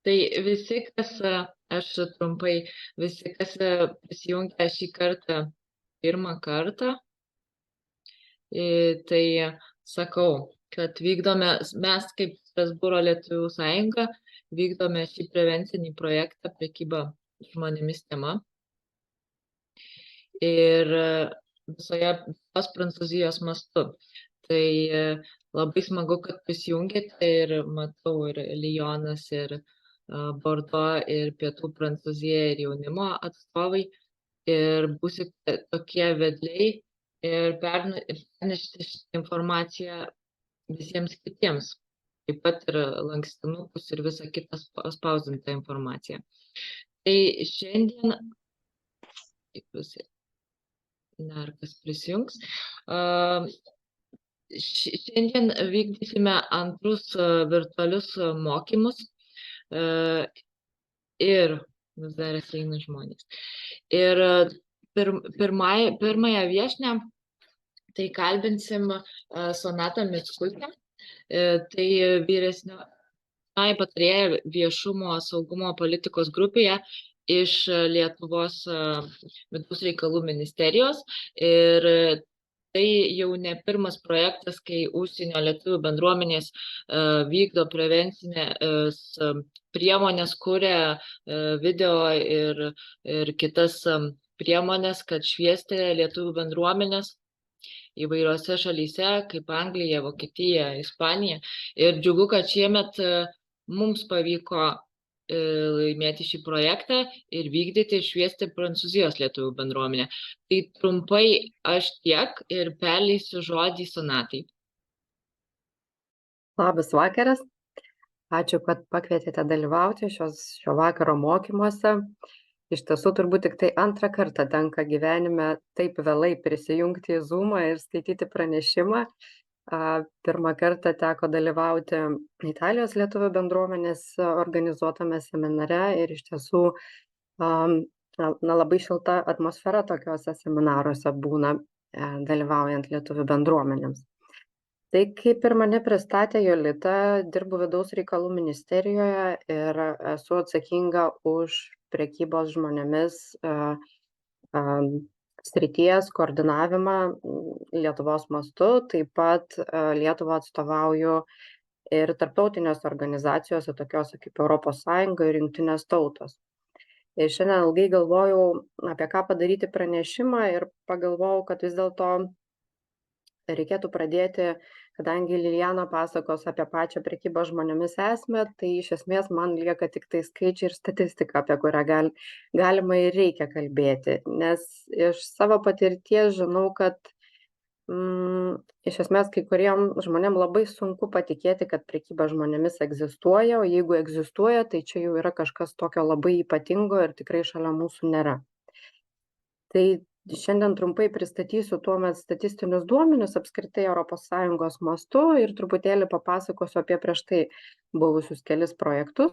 Tai visi, aš trumpai, visi, kas prisijungia šį kartą, pirmą kartą, tai sakau, kad mes kaip Strasbūro lietuvių sąjunga vykdome šį prevencinį projektą prekyba žmonėmis tema. Ir visos Prancūzijos mastu. Tai labai smagu, kad prisijungėte ir matau ir Lyonas, ir Bordo, ir Pietų Prancūzija, ir jaunimo atstovai. Ir būsite tokie vedliai ir pernešti šitą informaciją visiems kitiems. Taip pat ir lankstinukus ir visą kitą spausdintą informaciją. Tai šiandien, dar kas prisijungs, šiandien vykdysime antrus virtualius mokymus ir vis dar ateina žmonės. Ir pirmąją viešnią tai kalbinsim Sonatą Mickutę, tai vyresnioji patarėja viešumo saugumo politikos grupėje iš Lietuvos vidaus reikalų ministerijos. Ir tai jau ne pirmas projektas, kai užsienio lietuvių bendruomenės vykdo prevencinės priemonės, kuria video ir kitas priemonės, kad šviesti lietuvių bendruomenės įvairiose šalyse, kaip Anglija, Vokietija, Ispanija. Ir džiugu, kad šiemet mums pavyko laimėti šį projektą ir vykdyti ir šviesti Prancūzijos lietuvių bendruomenę. Tai trumpai aš tiek ir perleisiu žodį Sonatai. Labas vakaras. Ačiū, kad pakvietėte dalyvauti šio vakaro mokymuose. Iš tiesų, turbūt tik tai antrą kartą tenka gyvenime taip vėlai prisijungti į Zoomą ir skaityti pranešimą. Pirmą kartą teko dalyvauti Italijos lietuvių bendruomenės organizuotame seminare ir iš tiesų labai šilta atmosfera tokiuose seminaruose būna dalyvaujant lietuvių bendruomenėms. Tai kaip ir mane pristatė Jolita, dirbu vidaus reikalų ministerijoje ir esu atsakinga už prekybos žmonėmis srities koordinavimą Lietuvos mastu. Taip pat Lietuvą atstovauju ir tarptautinės organizacijose, tokiose kaip Europos Sąjunga ir Jungtinės tautos. Ir šiandien ilgai galvojau, apie ką padaryti pranešimą ir pagalvojau, kad vis dėlto reikėtų pradėti, kadangi Liljana pasakos apie pačią prekybą žmonėmis esmę, tai iš esmės man lieka tik tai skaičiai ir statistika, apie kurią galima ir reikia kalbėti. Nes iš savo patirties žinau, kad iš esmės kai kuriem žmonėm labai sunku patikėti, kad prekyba žmonėmis egzistuoja, o jeigu egzistuoja, tai čia jau yra kažkas tokio labai ypatingo ir tikrai šalia mūsų nėra. Tai šiandien trumpai pristatysiu tuomet statistinius duomenis apskritai ES mastu ir truputėlį papasakosiu apie prieš tai buvusius kelis projektus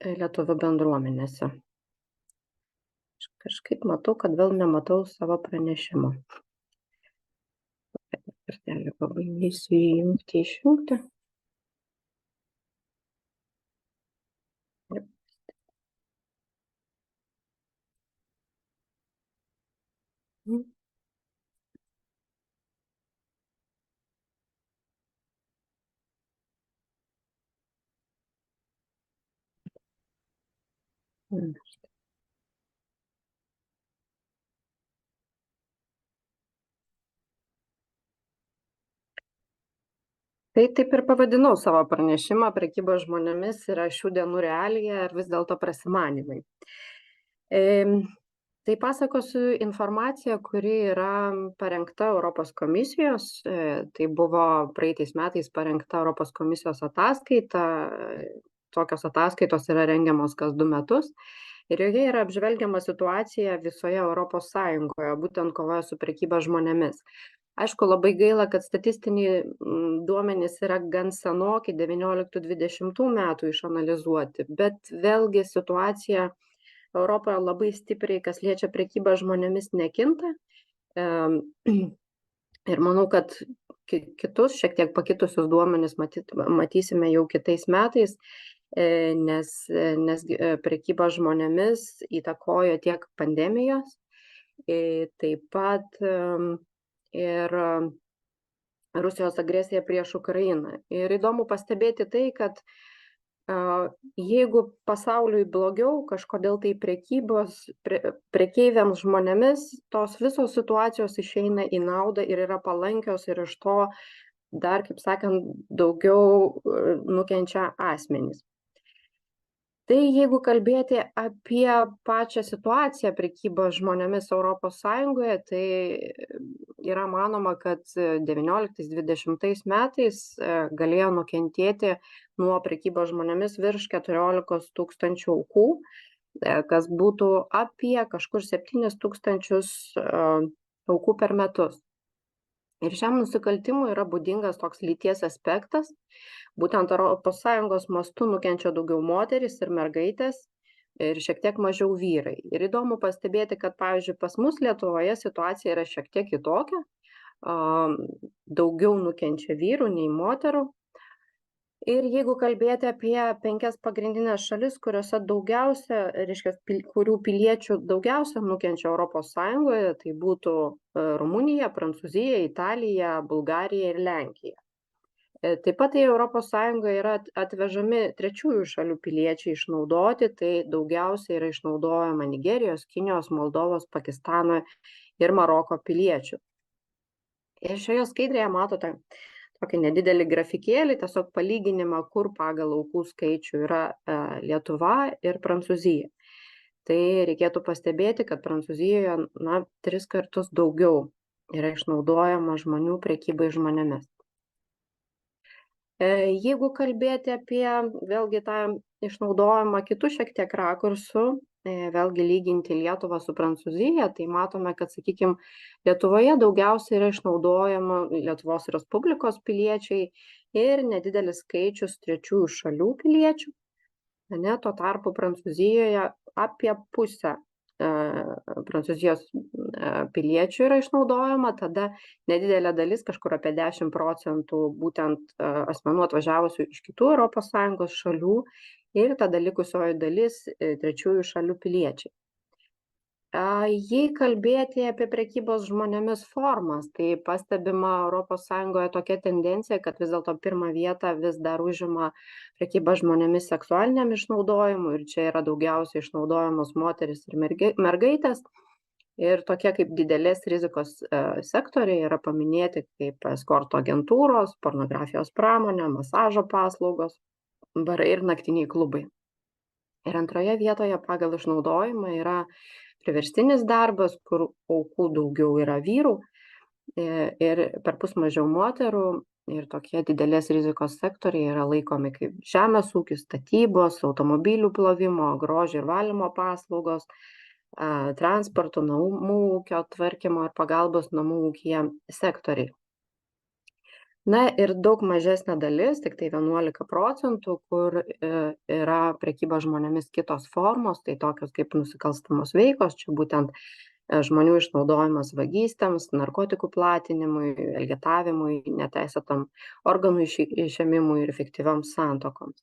lietuvių bendruomenėse. Kažkaip matau, kad vėl nematau savo pranešimo. Kartelį pabandysiu išjungti. Tai taip ir pavadinau savo pranešimą prekyba žmonėmis yra šių dienų realija ar vis dėlto prasimanymai. Tai pasakosiu informaciją, kuri yra parengta Europos komisijos. Tai buvo praeitais metais parengta Europos komisijos ataskaita. Tokios ataskaitos yra rengiamos kas 2 metus. Ir joje yra apžvelgiama situacija visoje Europos Sąjungoje, būtent kovoje su prekyba žmonėmis. Aišku, labai gaila, kad statistiniai duomenys yra gan senoki, 19-20 metų išanalizuoti, bet vėlgi situacija Europoje labai stipriai, kas liečia prekybą žmonėmis, nekinta. Ir manau, kad kitus šiek tiek pakitusius duomenis matysime jau kitais metais, nes prekyba žmonėmis įtakojo tiek pandemijos, taip pat ir Rusijos agresija prieš Ukrainą. Ir įdomu pastebėti tai, kad jeigu pasauliui blogiau, kažkodėl tai prekeiviams žmonėmis, tos visos situacijos išeina į naudą ir yra palankios ir iš to dar, kaip sakant, daugiau nukenčia asmenys. Tai jeigu kalbėti apie pačią situaciją prekybos žmonėmis Europos Sąjungoje, tai yra manoma, kad 19-20 metais galėjo nukentėti nuo prekybos žmonėmis virš 14 000 aukų, kas būtų apie kažkur 7 000 aukų per metus. Ir šiam nusikaltimui yra būdingas toks lyties aspektas. Būtent ES mastu nukenčia daugiau moterys ir mergaitės ir šiek tiek mažiau vyrai. Ir įdomu pastebėti, kad, pavyzdžiui, pas mus Lietuvoje situacija yra šiek tiek kitokia. Daugiau nukenčia vyrų nei moterų. Ir jeigu kalbėti apie 5 pagrindinės šalis, kuriuose daugiausia, reiškia, kurių piliečių daugiausia nukenčia Europos Sąjungoje, tai būtų Rumunija, Prancūzija, Italija, Bulgarija ir Lenkija. Taip pat į Europos Sąjungą yra atvežami trečiųjų šalių piliečiai išnaudoti, tai daugiausiai yra išnaudojama Nigerijos, Kinijos, Moldovos, Pakistano ir Maroko piliečių. Ir šioje skaidrėje matote tokį nedidelį grafikėlį, tiesiog palyginimą, kur pagal aukų skaičių yra Lietuva ir Prancūzija. Tai reikėtų pastebėti, kad Prancūzijoje 3 kartus daugiau yra išnaudojama žmonių prekybai žmonėmis. Jeigu kalbėti apie vėlgi tą išnaudojimą kitų šiek tiek rakursų, vėlgi lyginti Lietuvą su Prancūzija, tai matome, kad, sakykime, Lietuvoje daugiausiai yra išnaudojama Lietuvos Respublikos piliečiai ir nedidelis skaičius trečiųjų šalių piliečių. Tuo tarpu Prancūzijoje apie pusę Prancūzijos piliečių yra išnaudojama, tada nedidelė dalis, kažkur apie 10% būtent asmenų atvažiavusių iš kitų ES šalių ir tada likusioji dalis trečiųjų šalių piliečiai. Jei kalbėti apie prekybos žmonėmis formas, tai pastebima ES tokia tendencija, kad vis dėlto pirmą vietą vis dar užima prekyba žmonėmis seksualiniam išnaudojimu ir čia yra daugiausiai išnaudojamos moteris ir mergaitės. Ir tokie kaip didelės rizikos sektoriai yra paminėti kaip eskorto agentūros, pornografijos pramonė, masažo paslaugos, barai ir naktiniai klubai. Ir antroje vietoje pagal išnaudojimą yra priverstinis darbas, kur aukų daugiau yra vyrų ir perpus mažiau moterų. Ir tokie didelės rizikos sektoriai yra laikomi kaip žemės ūkis, statybos, automobilių plovimo, grožio ir valymo paslaugos, transporto, namų ūkio tvarkymo ir pagalbos namų ūkyje sektoriai. Ir daug mažesnė dalis, tik tai 11%, kur yra prekyba žmonėmis kitos formos, tai tokios kaip nusikalstamos veikos, čia būtent žmonių išnaudojimas vagystėms, narkotikų platinimui, elgetavimui, neteisėtam organų išėmimui ir fiktyvioms santuokoms.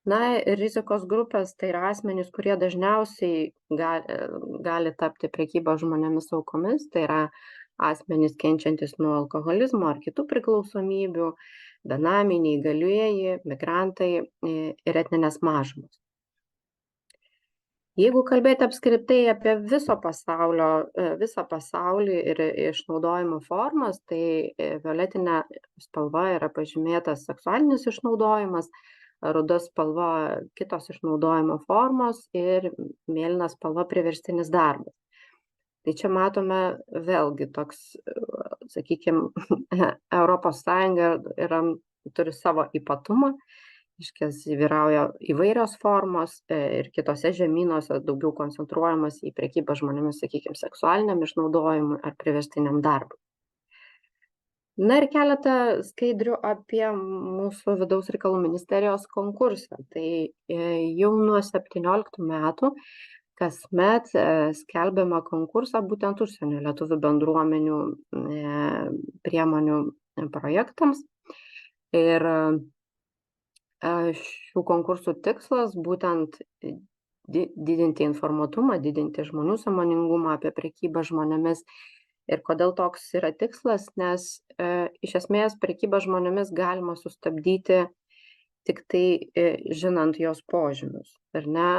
Ir rizikos grupės tai yra asmenys, kurie dažniausiai gali tapti prekyba žmonėmis aukomis, tai yra asmenys kenčiantis nuo alkoholizmo ar kitų priklausomybių, benamiai, neįgalieji, migrantai ir etninės mažumos. Jeigu kalbėti apskritai apie visą pasaulį ir išnaudojimo formas, tai violetinė spalva yra pažymėtas seksualinis išnaudojimas, ruda spalva kitos išnaudojimo formos ir mėlyna spalva priverstinis darbas. Tai čia matome vėlgi toks, sakykime, ES turi savo ypatumą, iškės vyrauja įvairios formos ir kitose žemynuose daugiau koncentruojamas į prekybą žmonėmis, sakykime, seksualiniam išnaudojimui ar priverstiniam darbui. Na ir keletą skaidrių apie mūsų vidaus reikalų ministerijos konkursą. Tai jau nuo 17 metų kasmet skelbiama konkursą būtent užsienio lietuvių bendruomenių priemonių projektams. Ir šių konkursų tikslas būtent didinti informatumą, didinti žmonių sąmoningumą apie prekybą žmonėmis. Ir kodėl toks yra tikslas, nes iš esmės prekybą žmonėmis galima sustabdyti tik tai žinant jos požymius, ar ne,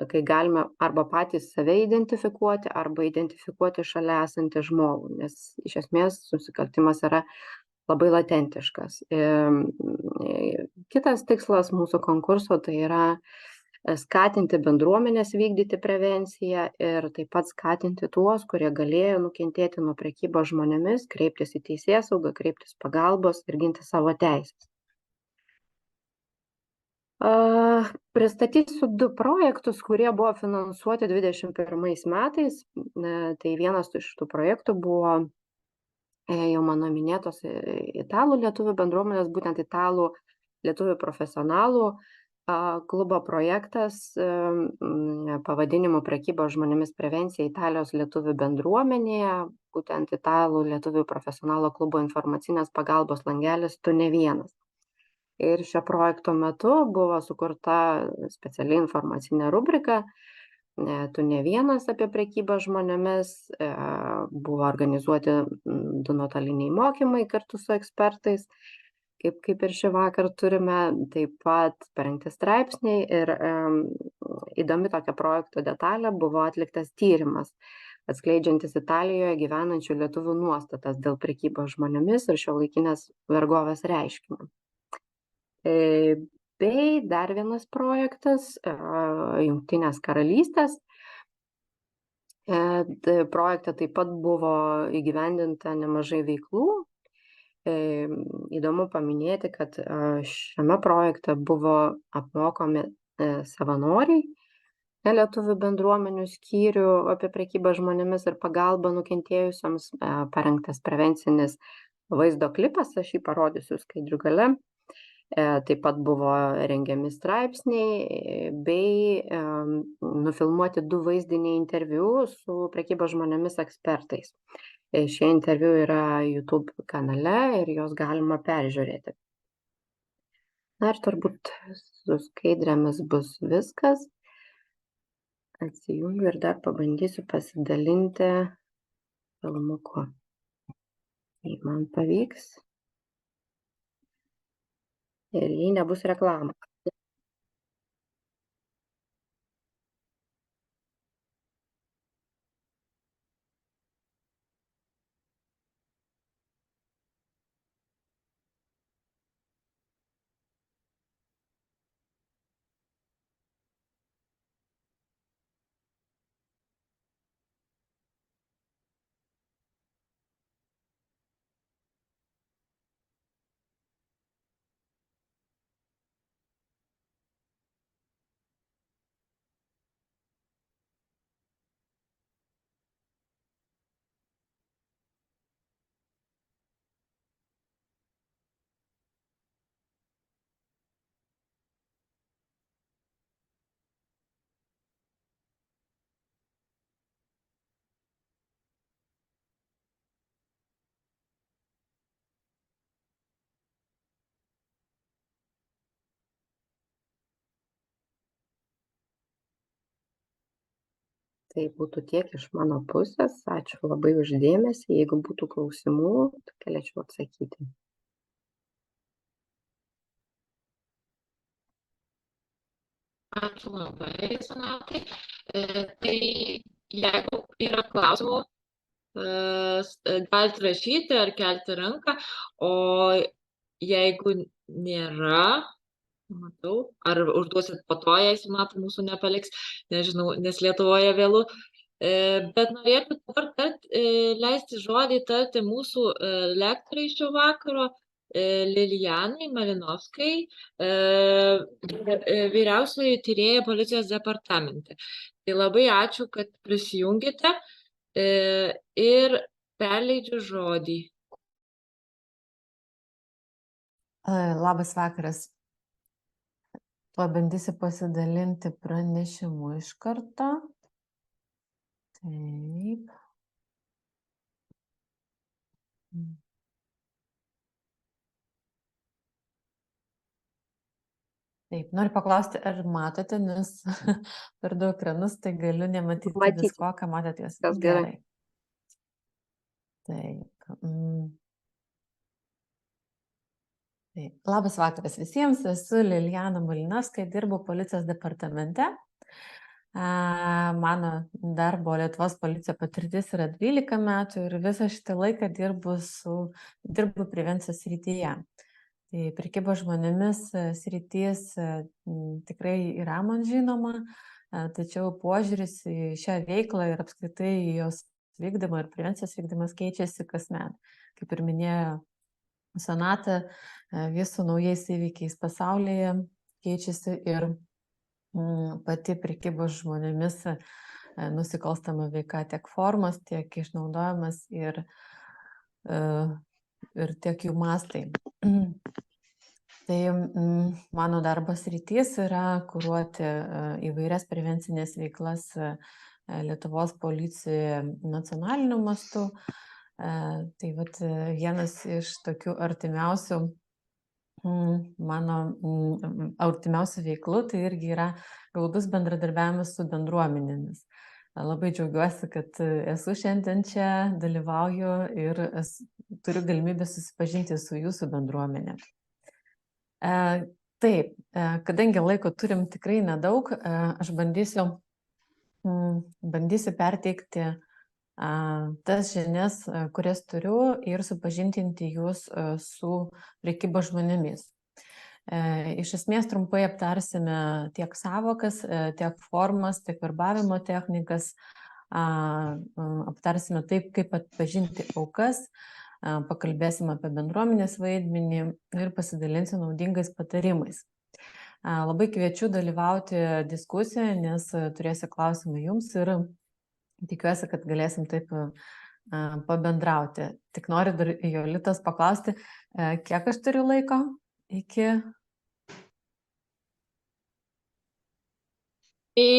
kai galime arba patys save identifikuoti, arba identifikuoti šalia esantį žmogų, nes iš esmės nusikaltimas yra labai latentiškas. Kitas tikslas mūsų konkurso tai yra skatinti bendruomenės vykdyti prevenciją ir taip pat skatinti tuos, kurie galėjo nukentėti nuo prekybos žmonėmis, kreiptis į teisėsaugą, kreiptis pagalbos ir ginti savo teisės. Pristatysiu 2 projektus, kurie buvo finansuoti 21 metais. Tai vienas iš tų projektų buvo jau mano minėtos italų lietuvių bendruomenės, būtent italų lietuvių profesionalų klubo projektas pavadinimu Prekybos žmonėmis prevencija Italijos lietuvių bendruomenėje, būtent italų lietuvių profesionalo klubo informacinės pagalbos langelis Tu ne vienas. Ir šio projekto metu buvo sukurta speciali informacinė rubrika Tu ne vienas apie prekybą žmonėmis, buvo organizuoti 2 nuotoliniai mokymai kartu su ekspertais, kaip ir šį vakar turime, taip pat parengti straipsniai ir įdomi tokia projekto detalė buvo atliktas tyrimas, atskleidžiantis Italijoje gyvenančių lietuvių nuostatas dėl prekybos žmonėmis ir šiuolaikinės vergovės reiškinio. Bei dar vienas projektas Jungtinės karalystės. Projekte taip pat buvo įgyvendinta nemažai veiklų. Įdomu paminėti, kad šiame projekte buvo apmokomi savanoriai lietuvių bendruomenių skyrių apie prekybą žmonėmis ir pagalbą nukentėjusioms, parengtas prevencinis vaizdo klipas, aš jį parodysiu skaidrių gale. Taip pat buvo rengiami straipsniai bei nufilmuoti 2 vaizdiniai interviu su prekybos žmonėmis ekspertais. Šie interviu yra YouTube kanale ir juos galima peržiūrėti. Na ir turbūt su skaidrėmis bus viskas. Atsijungiu ir dar pabandysiu pasidalinti filmuku. Jei man pavyks. Ir jei nebus reklama. Tai būtų tiek iš mano pusės. Ačiū labai už dėmesį. Jeigu būtų klausimų, tai galėčiau atsakyti. Ačiū labai, Sonatai. Tai jeigu yra klausimų, galite rašyti ar kelti ranką, o jeigu nėra, matau, ar užduosit po to, jei Sonata mūsų nepaliks, nežinau, nes Lietuvoje vėlu. Bet norėčiau dabar leisti žodį tarti mūsų lektoriai šio vakaro, Lilijanai Malinovskai, vyriausioji tyrėja policijos departamente. Tai labai ačiū, kad prisijungėte ir perleidžiu žodį. Labas vakaras. Pabandysiu pasidalinti pranešimu iš karto. Taip. Taip, noriu paklausti, ar matote, nes per daug ekranus, tai galiu nematyti Matyti. visko, ką matote. Kas gerai. Taip. Taip. Labas vakaras visiems, esu Lilijana Malinovska, dirbu policijos departamente. Mano darbo Lietuvos policija patirtis yra 12 metų ir visą šitą laiką dirbu prevencijos srityje. Tai prekybos žmonėmis sritis tikrai yra man žinoma, tačiau požiūris į šią veiklą ir apskritai jos vykdymą ir prevencijos vykdymas keičiasi kasmet. Kaip ir minėjo Sonata, vis su naujais įvykiais pasaulyje keičiasi ir pati prekybos žmonėmis nusikalstama veika, tiek formos, tiek išnaudojimas ir tiek jų mastai. Tai mano darbas rytis yra kuruoti įvairias prevencinės veiklas Lietuvos policijoje nacionaliniu mastu. Tai vat vienas iš tokių mano artimiausių veiklų, tai irgi yra glaudus bendradarbiavimas su bendruomenėmis. Labai džiaugiuosi, kad esu šiandien čia, dalyvauju ir turiu galimybę susipažinti su jūsų bendruomenė. Taip, kadangi laiko turim tikrai nedaug, aš bandysiu perteikti tas žinias, kurias turiu ir supažindinti jūs su prekybos žmonėmis. Iš esmės trumpai aptarsime tiek savokas, tiek formas, tiek verbavimo technikas, aptarsime taip, kaip atpažinti aukas, pakalbėsime apie bendruomenės vaidmenį ir pasidalinsiu naudingais patarimais. Labai kviečiu dalyvauti diskusijoje, nes turėsiu klausimą jums ir tikiuosi, kad galėsim taip pabendrauti. Tik noriu dar Jolitos paklausti, kiek aš turiu laiko iki... Tai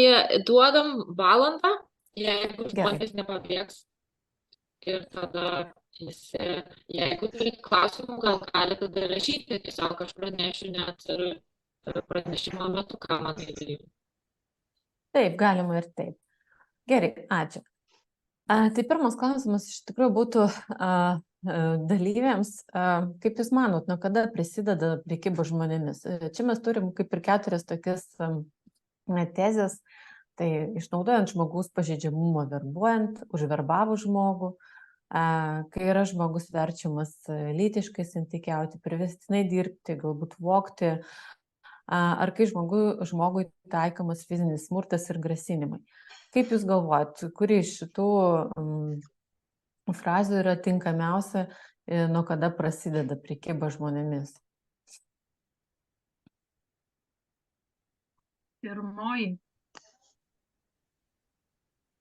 duodam valandą, jeigu žmonės nepabėgs. Ir tada jeigu turit klausimų, gal galite tada rašyti, tiesiog aš pranešiu net ir pranešimo metu, ką man daryti. Taip, galima ir taip. Gerai, ačiū. Tai pirmas klausimas iš tikrųjų būtų dalyviams, kaip jūs manot, nuo kada prisideda prekybos žmonėmis? Čia mes turim kaip ir 4 tokias tezės, tai išnaudojant žmogaus pažeidžiamumą verbuojant, užverbavus žmogų, kai yra žmogus verčiamas lytiškai santykiauti, priverstinai dirbti, galbūt vogti, ar kai žmogui taikomas fizinis smurtas ir grasinimai. Kaip jūs galvojat, kuri iš šitų frazių yra tinkamiausia, nuo kada prasideda prekyba žmonėmis?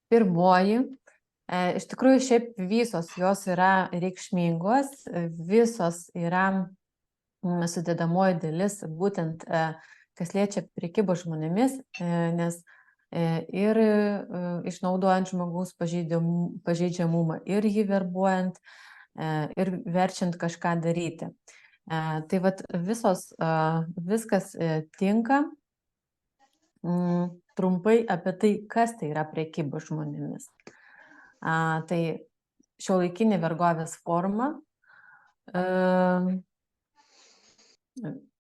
Pirmoji. Iš tikrųjų, šiaip visos jos yra reikšmingos, visos yra sudedamoji dalis, būtent kas liečia prekybos žmonėmis, nes ir išnaudojant žmogaus pažeidžiamumą, ir jį verbuojant, ir verčiant kažką daryti. Tai vat viskas tinka. Trumpai apie tai, kas tai yra prekybos žmonėmis. Tai šiuolaikinė vergovės forma,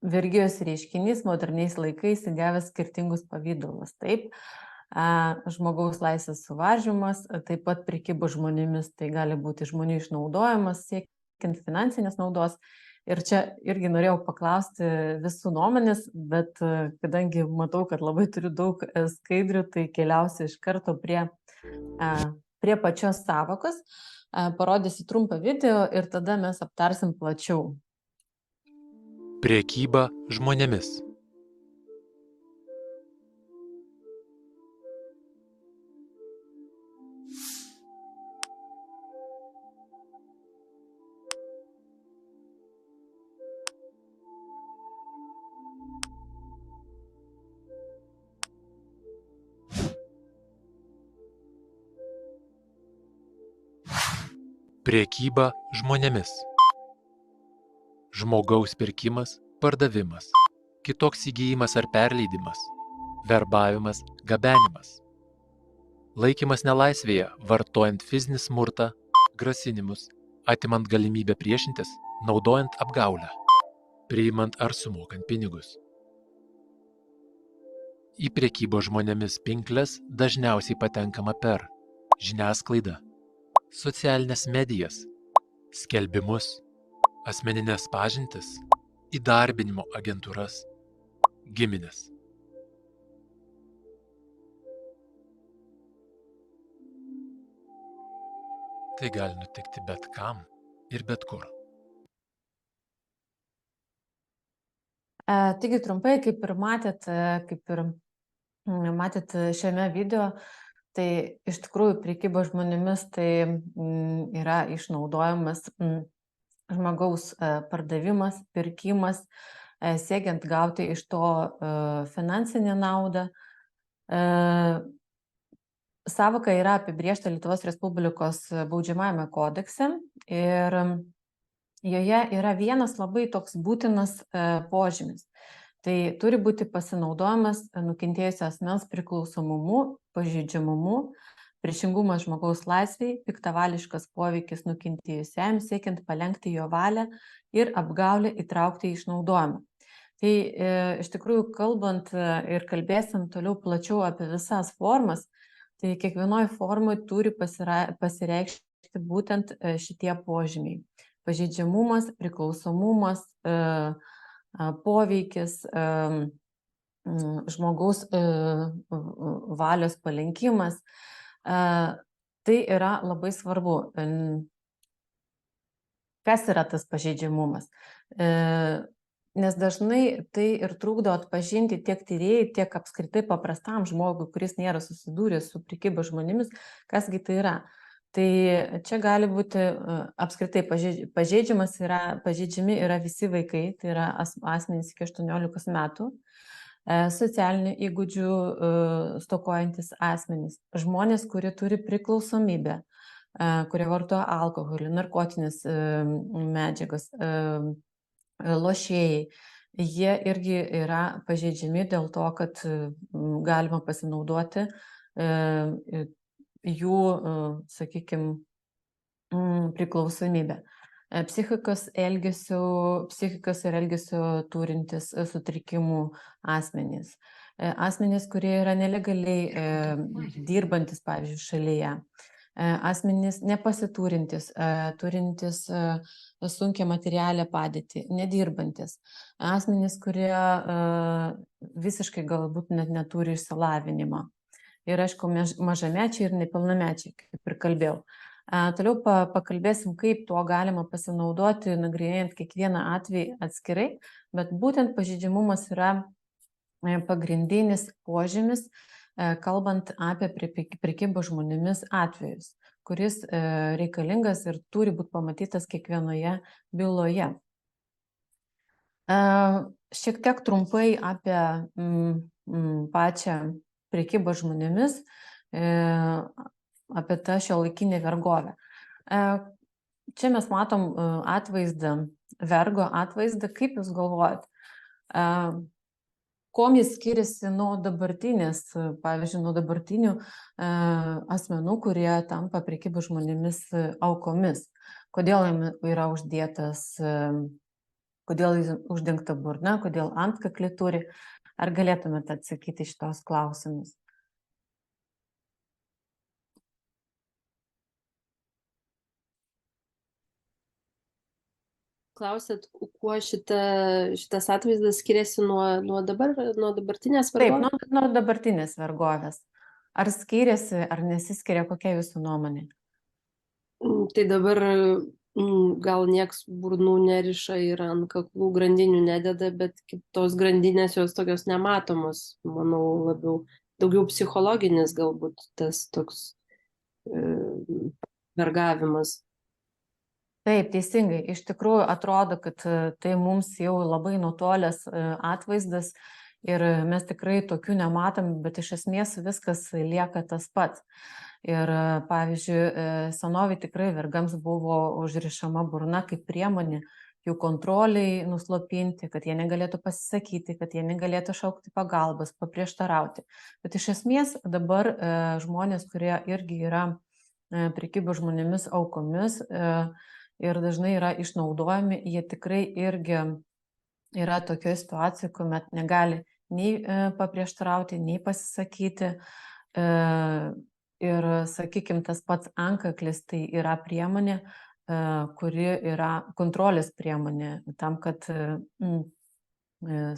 vergijos reiškinys moderniais laikais įgavęs skirtingus pavydalus. Taip, žmogaus laisvės suvaržymas, taip pat prekybos žmonėmis, tai gali būti žmonių išnaudojimas, siekiant finansinės naudos. Ir čia irgi norėjau paklausti visų nuomonės, bet kadangi matau, kad labai turiu daug skaidrių, tai keliausiu iš karto prie pačios savokos, parodysiu trumpą video ir tada mes aptarsim plačiau. Prekyba žmonėmis. Prekyba žmonėmis. Žmogaus pirkimas, pardavimas. Kitoks įgijimas ar perleidimas. Verbavimas, gabenimas. Laikymas nelaisvėje, vartojant fizinį smurtą, grasinimus, atimant galimybę priešintis, naudojant apgaulę, priimant ar sumokant pinigus. Į prekybos žmonėmis pinkles dažniausiai patenkama per žiniasklaidą, socialines medijas, skelbimus, asmeninės pažintis, įdarbinimo agentūras, gimines. Tai gali nutikti bet kam ir bet kur. Taigi trumpai, kaip ir matėt šiame video, tai iš tikrųjų prekyba žmonėmis tai yra išnaudojimas žmogaus pardavimas, pirkimas, siekiant gauti iš to finansinę naudą. Sąvoka yra apibrėžta Lietuvos Respublikos baudžiamajame kodekse ir joje yra vienas labai toks būtinas požymis. Tai turi būti pasinaudojimas nukentėjusio asmens priklausomumu, pažeidžiamumu, priešingumas žmogaus laisvei, piktavališkas poveikis nukentėjusiajam siekiant palenkti jo valią ir apgaulę įtraukti į išnaudojimą. Tai iš tikrųjų kalbant ir kalbėsim toliau plačiau apie visas formas, tai kiekvienoje formoje turi pasireikšti būtent šitie požymiai. Pažeidžiamumas, priklausomumas, poveikis, žmogaus valios palenkimas. Tai yra labai svarbu. Kas yra tas pažeidžiamumas? Nes dažnai tai ir trukdo atpažinti tiek tyrėjai, tiek apskritai paprastam žmogui, kuris nėra susidūręs su prekyba žmonėmis, kasgi tai yra. Tai čia gali būti apskritai pažeidžiami yra visi vaikai, tai yra asmenys iki 18 metų, socialinių įgūdžių stokojantis asmenys, žmonės, kurie turi priklausomybę, kurie vartoja alkoholį, narkotinės medžiagas, lošėjai, jie irgi yra pažeidžiami dėl to, kad galima pasinaudoti jų, sakykime, priklausomybę. Psichikos ir elgesio turintis sutrikimų asmenys. Asmenys, kurie yra nelegaliai dirbantis, pavyzdžiui, šalyje. Asmenys nepasiturintis, turintis sunkią materialią padėtį, nedirbantis. Asmenys, kurie visiškai galbūt net neturi išsilavinimo. Ir aišku, mažamečiai ir nepilnamečiai, kaip ir kalbėjau. Toliau pakalbėsim, kaip tuo galima pasinaudoti, nagrinėjant kiekvieną atvejį atskirai, bet būtent pažeidžiamumas yra pagrindinis požymis, kalbant apie prekybą žmonėmis atvejus, kuris reikalingas ir turi būti pamatytas kiekvienoje byloje. Šiek tiek trumpai apie pačią prekybą žmonėmis, apie tą šiuolaikinę vergovę. Čia mes matom atvaizdą, vergo atvaizdą, kaip jūs galvojat? Kuom jis skiriasi nuo dabartinės, pavyzdžiui, nuo dabartinių asmenų, kurie tampa prekybos žmonėmis aukomis? Kodėl jam yra uždėtas, kodėl jis uždengta burna, kodėl antkaklį turi? Ar galėtumėte atsakyti šitos klausimus? Klausėt, kuo šitas atvaizdas skiriasi nuo dabartinės vergovės? Taip, nuo dabartinės vergovės. Ar skiriasi, ar nesiskiria, kokia jūsų nuomonė? Tai dabar gal nieks burnų neriša ir ant kaklų grandinių nededa, bet tos grandinės jos tokios nematomos, manau, daugiau psichologinis galbūt tas toks vergavimas. Taip, teisingai. Iš tikrųjų atrodo, kad tai mums jau labai nutolęs atvaizdas ir mes tikrai tokių nematom, bet iš esmės viskas lieka tas pats. Ir pavyzdžiui, senovėj tikrai vergams buvo užrišama burna kaip priemonė jų kontroliai nuslopinti, kad jie negalėtų pasisakyti, kad jie negalėtų šaukti pagalbos, paprieštarauti. Bet iš esmės dabar žmonės, kurie irgi yra prekybos žmonėmis aukomis ir dažnai yra išnaudojami, jie tikrai irgi yra tokioje situacijoje, kuomet negali nei paprieštarauti, nei pasisakyti. Ir, sakykime, tas pats antkaklis tai yra priemonė, kuri yra kontrolės priemonė tam, kad,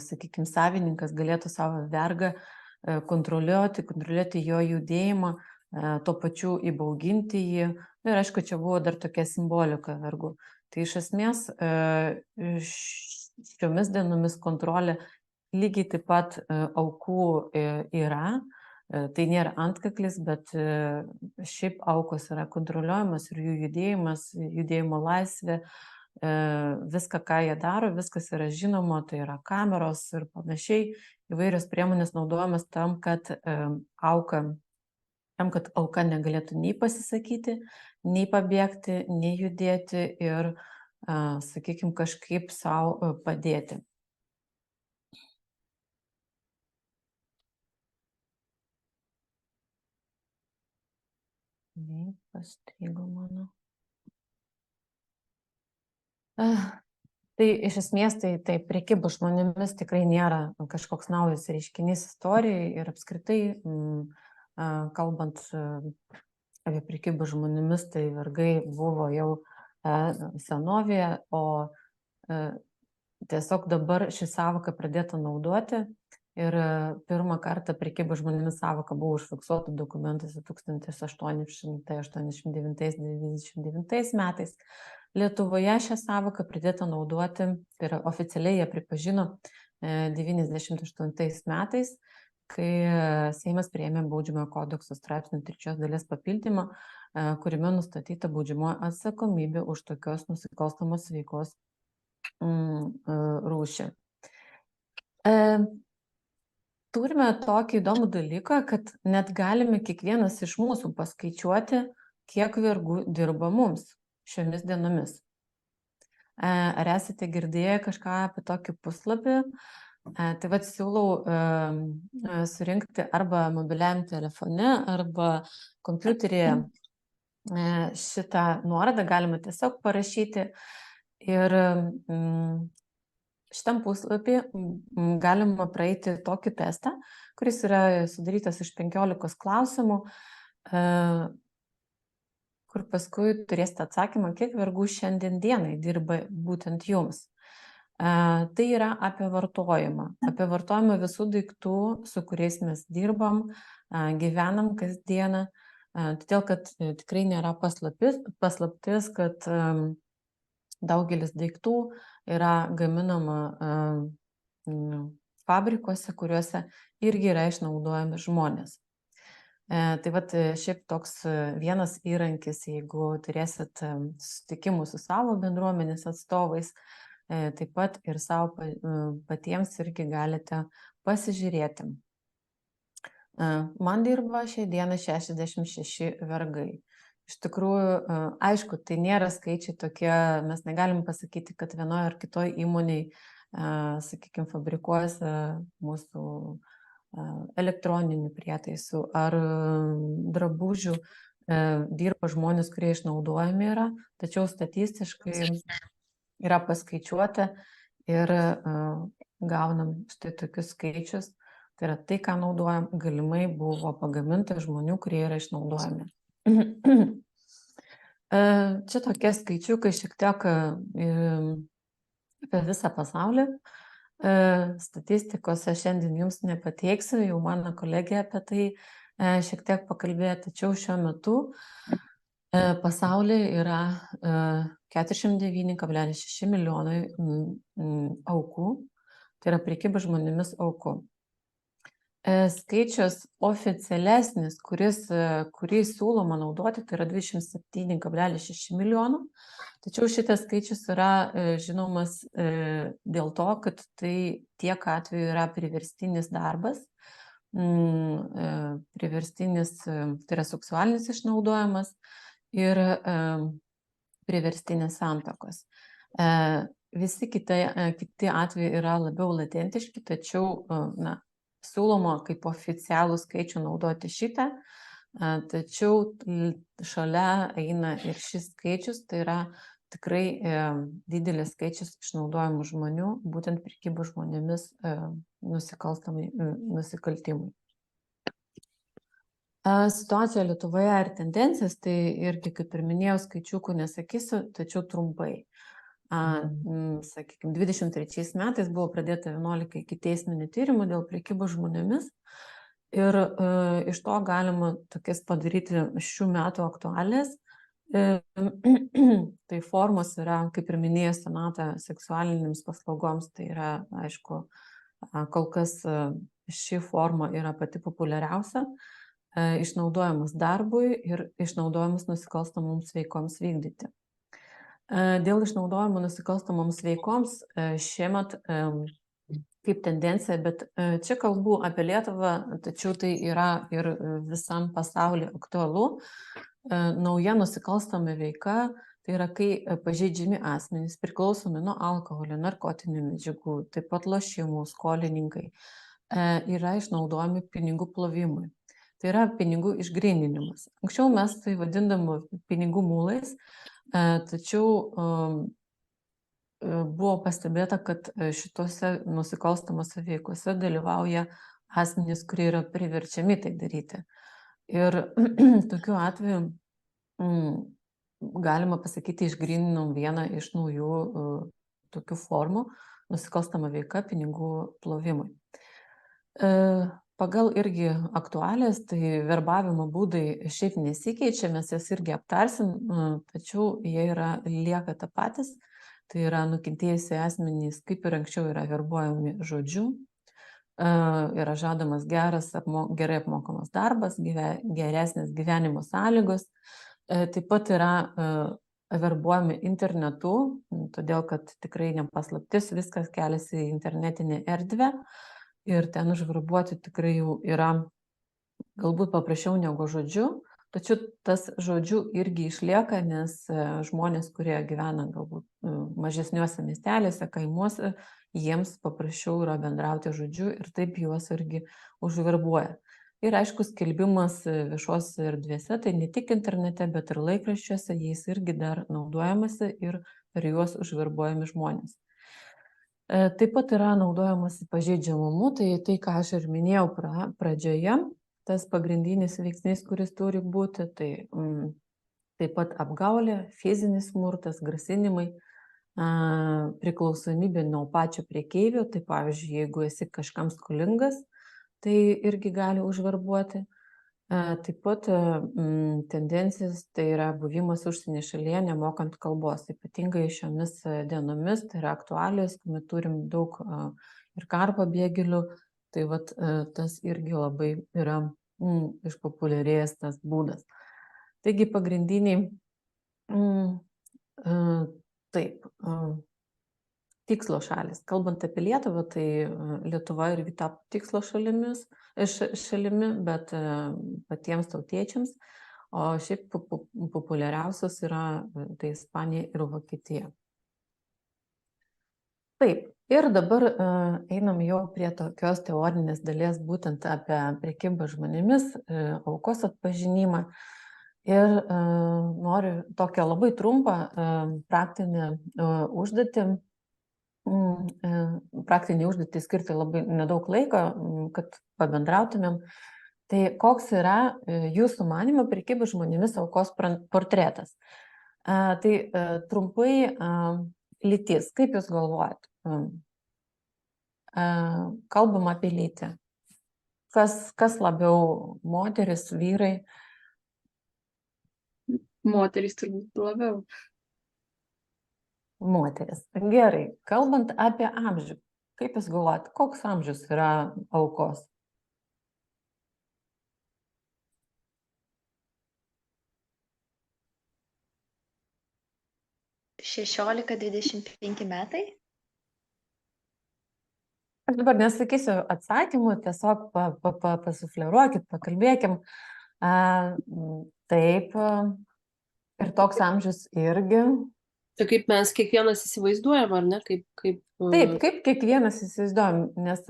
sakykime, savininkas galėtų savo vergą kontroliuoti jo judėjimą, tuo pačiu įbauginti jį. Ir aišku, čia buvo dar tokia simbolika vergų. Tai iš esmės šiomis dienomis kontrolė lygiai taip pat aukų yra. Tai nėra antkaklis, bet šiaip aukos yra kontroliuojamas ir jų judėjimas, judėjimo laisvė, viską, ką jie daro, viskas yra žinoma, tai yra kameros ir panašiai, įvairios priemonės naudojamas tam, kad auka negalėtų nei pasisakyti, nei pabėgti, nei judėti ir, sakykime, kažkaip savo padėti. Pastrigo mano. Tai iš esmės tai prekybos žmonėmis tikrai nėra kažkoks naujas reiškinys istorijai ir apskritai, kalbant apie prekybos žmonėmis, tai vergai buvo jau senovėje, o tiesiog dabar ši sąvoka pradėta naudoti. Ir pirmą kartą prekybos žmonėmis sąvoka buvo užfiksuota dokumentuose 1889–99 metais. Lietuvoje šią sąvoką pradėta naudoti, tai yra oficialiai ją pripažino 98 metais, kai Seimas priėmė Baudžiamojo kodekso straipsnio 3 dalies papildymą, kuriame nustatyta baudžiamoji atsakomybė už tokios nusikalstamos veikos rūšį. Turime tokį įdomų dalyką, kad net galime kiekvienas iš mūsų paskaičiuoti, kiek vergų dirba mums šiomis dienomis. Ar esate girdėję kažką apie tokį puslapį? Tai vat siūlau surinkti arba mobiliajam telefone, arba kompiuteryje šitą nuorodą galima tiesiog parašyti ir šitam puslapį galima praeiti tokį testą, kuris yra sudarytas iš 15 klausimų, kur paskui turėsite atsakymą, kiek vergų šiandien dienai dirba būtent jums. Tai yra apie vartojimą visų daiktų, su kuriais mes dirbam, gyvenam kasdieną, todėl kad tikrai nėra paslaptis, kad daugelis daiktų yra gaminama fabrikuose, kuriuose irgi yra išnaudojami žmonės. Tai vat šiaip toks vienas įrankis, jeigu turėsit susitikimų su savo bendruomenės atstovais, taip pat ir savo patiems irgi galite pasižiūrėti. Man dirba šiai dienai 66 vergai. Iš tikrųjų, aišku, tai nėra skaičiai tokie, mes negalim pasakyti, kad vienoje ar kitoje įmonėje, sakykime, fabrikuose mūsų elektroninių prietaisų ar drabužių dirba žmonės, kurie išnaudojami yra, tačiau statistiškai yra paskaičiuota ir gaunam štai tokius skaičius. Tai yra tai, ką naudojam, galimai buvo pagaminta žmonių, kurie yra išnaudojami. Čia tokie skaičiukai šiek tiek apie visą pasaulį. Statistikos aš šiandien jums nepateiksiu, jau mano kolegė apie tai šiek tiek pakalbėjo, tačiau šiuo metu pasaulyje yra 49,6 milijonai aukų, tai yra prekybos žmonėmis aukų. Skaičius oficialesnis, kurį siūloma naudoti, tai yra 27,6 milijonų. Tačiau šitas skaičius yra žinomas dėl to, kad tai tiek atveju yra priverstinis darbas, priverstinis, tai yra seksualinis išnaudojimas ir priverstinės santuokos. Visi kiti atvejai yra labiau latentiški, tačiau siūloma kaip oficialų skaičių naudoti šitą, tačiau šalia eina ir šis skaičius, tai yra tikrai didelis skaičius išnaudojamų žmonių, būtent prekybos žmonėmis nusikaltimui. Situacija Lietuvoje ir tendencijas, tai irgi, kaip ir minėjau, skaičiukų nesakysiu, tačiau trumpai. Sakykime, 23 metais buvo pradėta 11 ikiteisminių tyrimų dėl prekybos žmonėmis ir iš to galima tokias padaryti šių metų aktualės. Tai formos yra, kaip ir minėjo Sonata, seksualinėms paslaugoms, tai yra, aišku, kol kas ši forma yra pati populiariausia, išnaudojamas darbui ir išnaudojamas nusikalstamoms veikoms vykdyti. Dėl išnaudojimo nusikalstamoms veikoms šiemet kaip tendencija, bet čia kalbu apie Lietuvą, tačiau tai yra ir visam pasauliu aktualu. Nauja nusikalstama veika, tai yra, kai pažeidžiami asmenys priklausomi nuo alkoholio, narkotinių medžiagų, taip pat lošimų skolininkai, yra išnaudojami pinigų plovimui. Tai yra pinigų išgryninimas. Anksčiau mes tai vadindavom pinigų mulais, tačiau buvo pastebėta, kad šitose nusikalstamose veikose dalyvauja asmenys, kurie yra priverčiami tai daryti. Ir tokiu atveju galima pasakyti, išgryninom vieną iš naujų tokių formų, nusikalstama veika pinigų plovimui. Pagal irgi aktualės, tai verbavimo būdai šiaip nesikeičia, mes jas irgi aptarsim, tačiau jie lieka tą patys. Tai yra nukentėjusi asmenys, kaip ir anksčiau, yra verbuojami žodžiu, yra žadamas gerai apmokamas darbas, geresnės gyvenimo sąlygos, taip pat yra verbuojami internetu, todėl kad tikrai nepaslaptis, viskas keliasi į internetinę erdvę ir ten užverbuoti tikrai jau yra galbūt paprasčiau negu žodžiu. Tačiau tas žodžiu irgi išlieka, nes žmonės, kurie gyvena galbūt mažesniuose miestelėse, kaimuose, jiems paprasčiau yra bendrauti žodžiu ir taip juos irgi užverbuoja. Ir aišku, skelbimas viešose erdvėse, tai ne tik internete, bet ir laikraščiuose, jais irgi dar naudojamasi ir per juos užverbuojami žmonės. Taip pat yra naudojamasi pažeidžiamumu, tai ką aš ir minėjau pradžioje. Tas pagrindinis veiksnys, kuris turi būti, tai taip pat apgaulė, fizinis smurtas, grasinimai, priklausomybė nuo pačio prekeivio, tai pavyzdžiui, jeigu esi kažkam skolingas, tai irgi gali užverbuoti. Taip pat tendencijos, tai yra buvimas užsienio šalyje nemokant kalbos, ypatingai šiomis dienomis, tai yra aktualijos, kuomet turim daug ir karo pabėgėlių. Tai vat tas irgi labai yra išpopuliarėjęs tas būdas. Taigi pagrindiniai, taip, tikslo šalis. Kalbant apie Lietuvą, tai Lietuva irgi tapo tikslo šalimi, bet patiems tautiečiams, o šiaip populiariausios yra tai Ispanija ir Vokietija. Taip, ir dabar einam jau prie tokios teorinės dalies, būtent apie prekybą žmonėmis, aukos atpažinimą. Ir noriu tokią labai trumpą praktinę užduotį skirti labai nedaug laiko, kad pabendrautumėm. Tai koks yra jūsų manymu prekybos žmonėmis aukos portretas? Tai trumpai lytis, kaip jūs galvojat? Kalbam apie lytį. Kas labiau, moteris, vyrai? Moterys turbūt labiau. Moteris. Gerai. Kalbant apie amžių, kaip jūs galvojat, koks amžius yra aukos? 16-25 metai. Aš dabar nesakysiu atsakymų, tiesiog pasufleruokit, pakalbėkim. Taip, ir toks amžius irgi. Tai kaip mes kiekvienas įsivaizduojam, ar ne? Kaip Taip, kaip kiekvienas įsivaizduojam, nes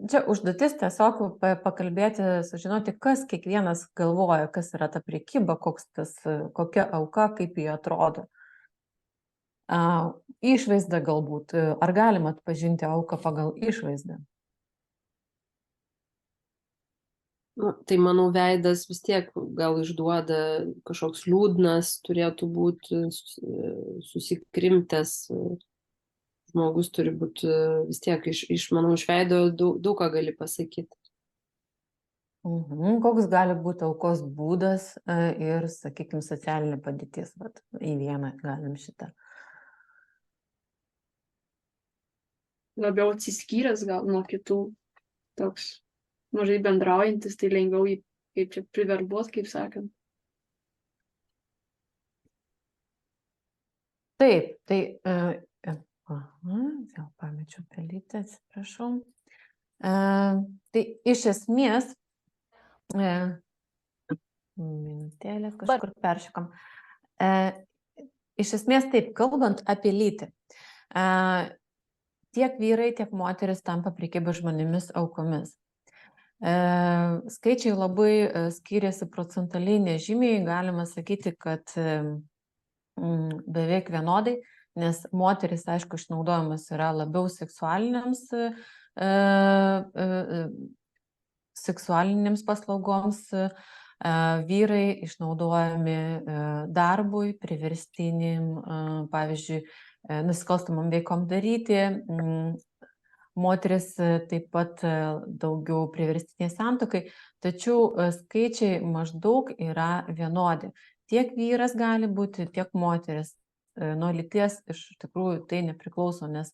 čia užduotis tiesiog pakalbėti, sužinoti, kas kiekvienas galvoja, kas yra ta prekyba, kokia auka, kaip jie atrodo. Išvaizda galbūt, ar galima atpažinti auką pagal išvaizdą? Tai manau, veidas vis tiek gal išduoda kažkoks liūdnas, turėtų būti susikrimtęs. Žmogus turi būti vis tiek manau, iš veido daug ką gali pasakyti. Koks gali būti aukos būdas ir, sakykime, socialinė padėtis? Į vieną galim šitą. Labiau atsiskyręs gal nuo kitų, toks mažai bendraujantis, tai lengviau jį, kaip čia, priverbuot, kaip sakant. Taip, tai, vėl pamečiau pelytę, atsiprašau. Tai iš esmės, minutėlę kažkur peršykam. Iš esmės taip, kalbant apie lytį, tiek vyrai, tiek moteris tampa prekybos žmonėmis aukomis. Skaičiai labai skiriasi procentaliai nežymiai, galima sakyti, kad beveik vienodai, nes moteris, aišku, išnaudojamas yra labiau seksualinėms paslaugoms, vyrai išnaudojami darbui, priverstiniam, pavyzdžiui, nusikalstamam veikom daryti, moteris taip pat daugiau priverstiniai santuokai, tačiau skaičiai maždaug yra vienodi. Tiek vyras gali būti, tiek moteris. Nuo lyties iš tikrųjų tai nepriklauso, nes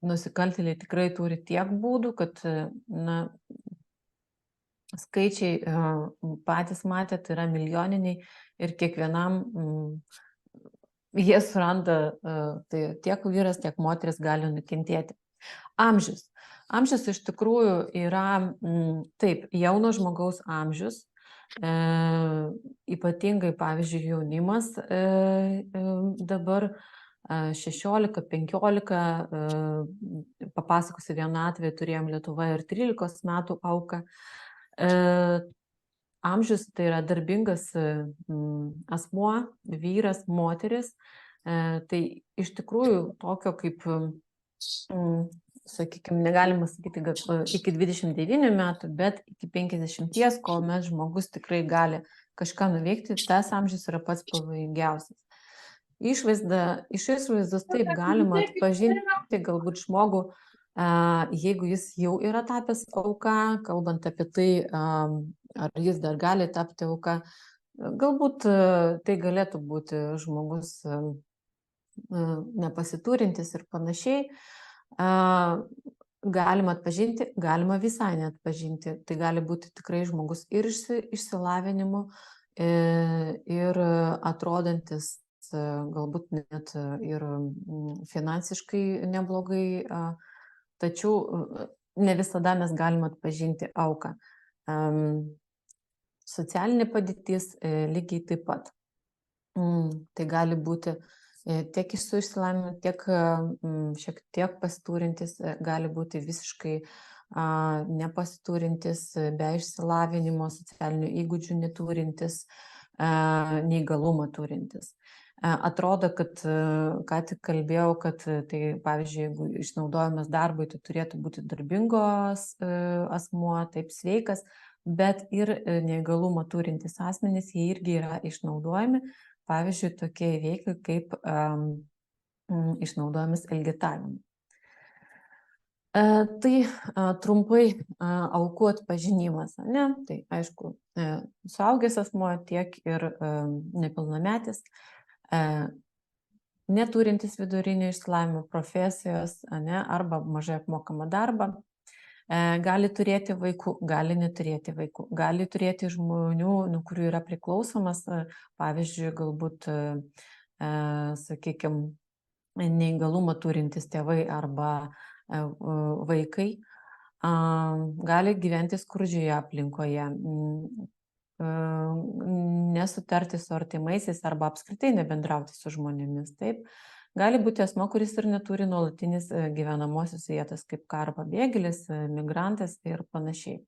nusikaltėliai tikrai turi tiek būdų, kad skaičiai patys matė, tai yra milijoniniai ir kiekvienam jie suranda, tai tiek vyras, tiek moteris gali nukentėti. Amžius. Amžius iš tikrųjų yra, taip, jauno žmogaus amžius, ypatingai, pavyzdžiui, jaunimas dabar 16-15, papasakosiu vieną atvejį, turėjom Lietuvoje ir 13 metų auką. Amžius tai yra darbingas asmuo, vyras, moteris, tai iš tikrųjų tokio kaip, sakykime, negalima sakyti, kad iki 29 metų, bet iki 50, kuomet žmogus tikrai gali kažką nuveikti, tas amžius yra pats pavojingiausias. Iš išvaizdos taip galima atpažinti galbūt žmogų, jeigu jis jau yra tapęs auka, kalbant apie tai, ar jis dar gali tapti auka, galbūt tai galėtų būti žmogus nepasiturintis ir panašiai. Galima atpažinti, galima visai neatpažinti. Tai gali būti tikrai žmogus ir išsilavinimu, ir atrodantis galbūt net ir finansiškai neblogai, tačiau ne visada mes galime atpažinti auką. Socialinė padėtis lygiai taip pat. Tai gali būti tiek su išsilavinimu, tiek šiek tiek pasiturintis, gali būti visiškai nepasiturintis, be išsilavinimo, socialinių įgūdžių neturintis, neįgalumą turintis. Atrodo, kad ką tik kalbėjau, kad tai, pavyzdžiui, jeigu išnaudojamas darbui, tai turėtų būti darbingos asmuo, taip sveikas, bet ir neįgalumą turintis asmenys, jie irgi yra išnaudojami, pavyzdžiui, tokie veikai kaip išnaudojamas elgetavimu. Tai trumpai aukų atpažinimas, ne? Tai aišku, suaugęs asmuo, tiek ir nepilnametis, neturintis vidurinio išsilavinimo, profesijos, ne, arba mažai apmokamą darbą, gali turėti vaikų, gali neturėti vaikų, gali turėti žmonių, nuo kurių yra priklausomas, pavyzdžiui, galbūt, sakykime, neįgalumą turintys tėvai arba vaikai gali gyventi skurdžioje aplinkoje, nesutarti su artimaisiais arba apskritai nebendrauti su žmonėmis. Taip, gali būti asmo, kuris ir neturi nuolatinis gyvenamosios vietos, kaip karo pabėgėlis, migrantas ir panašiai.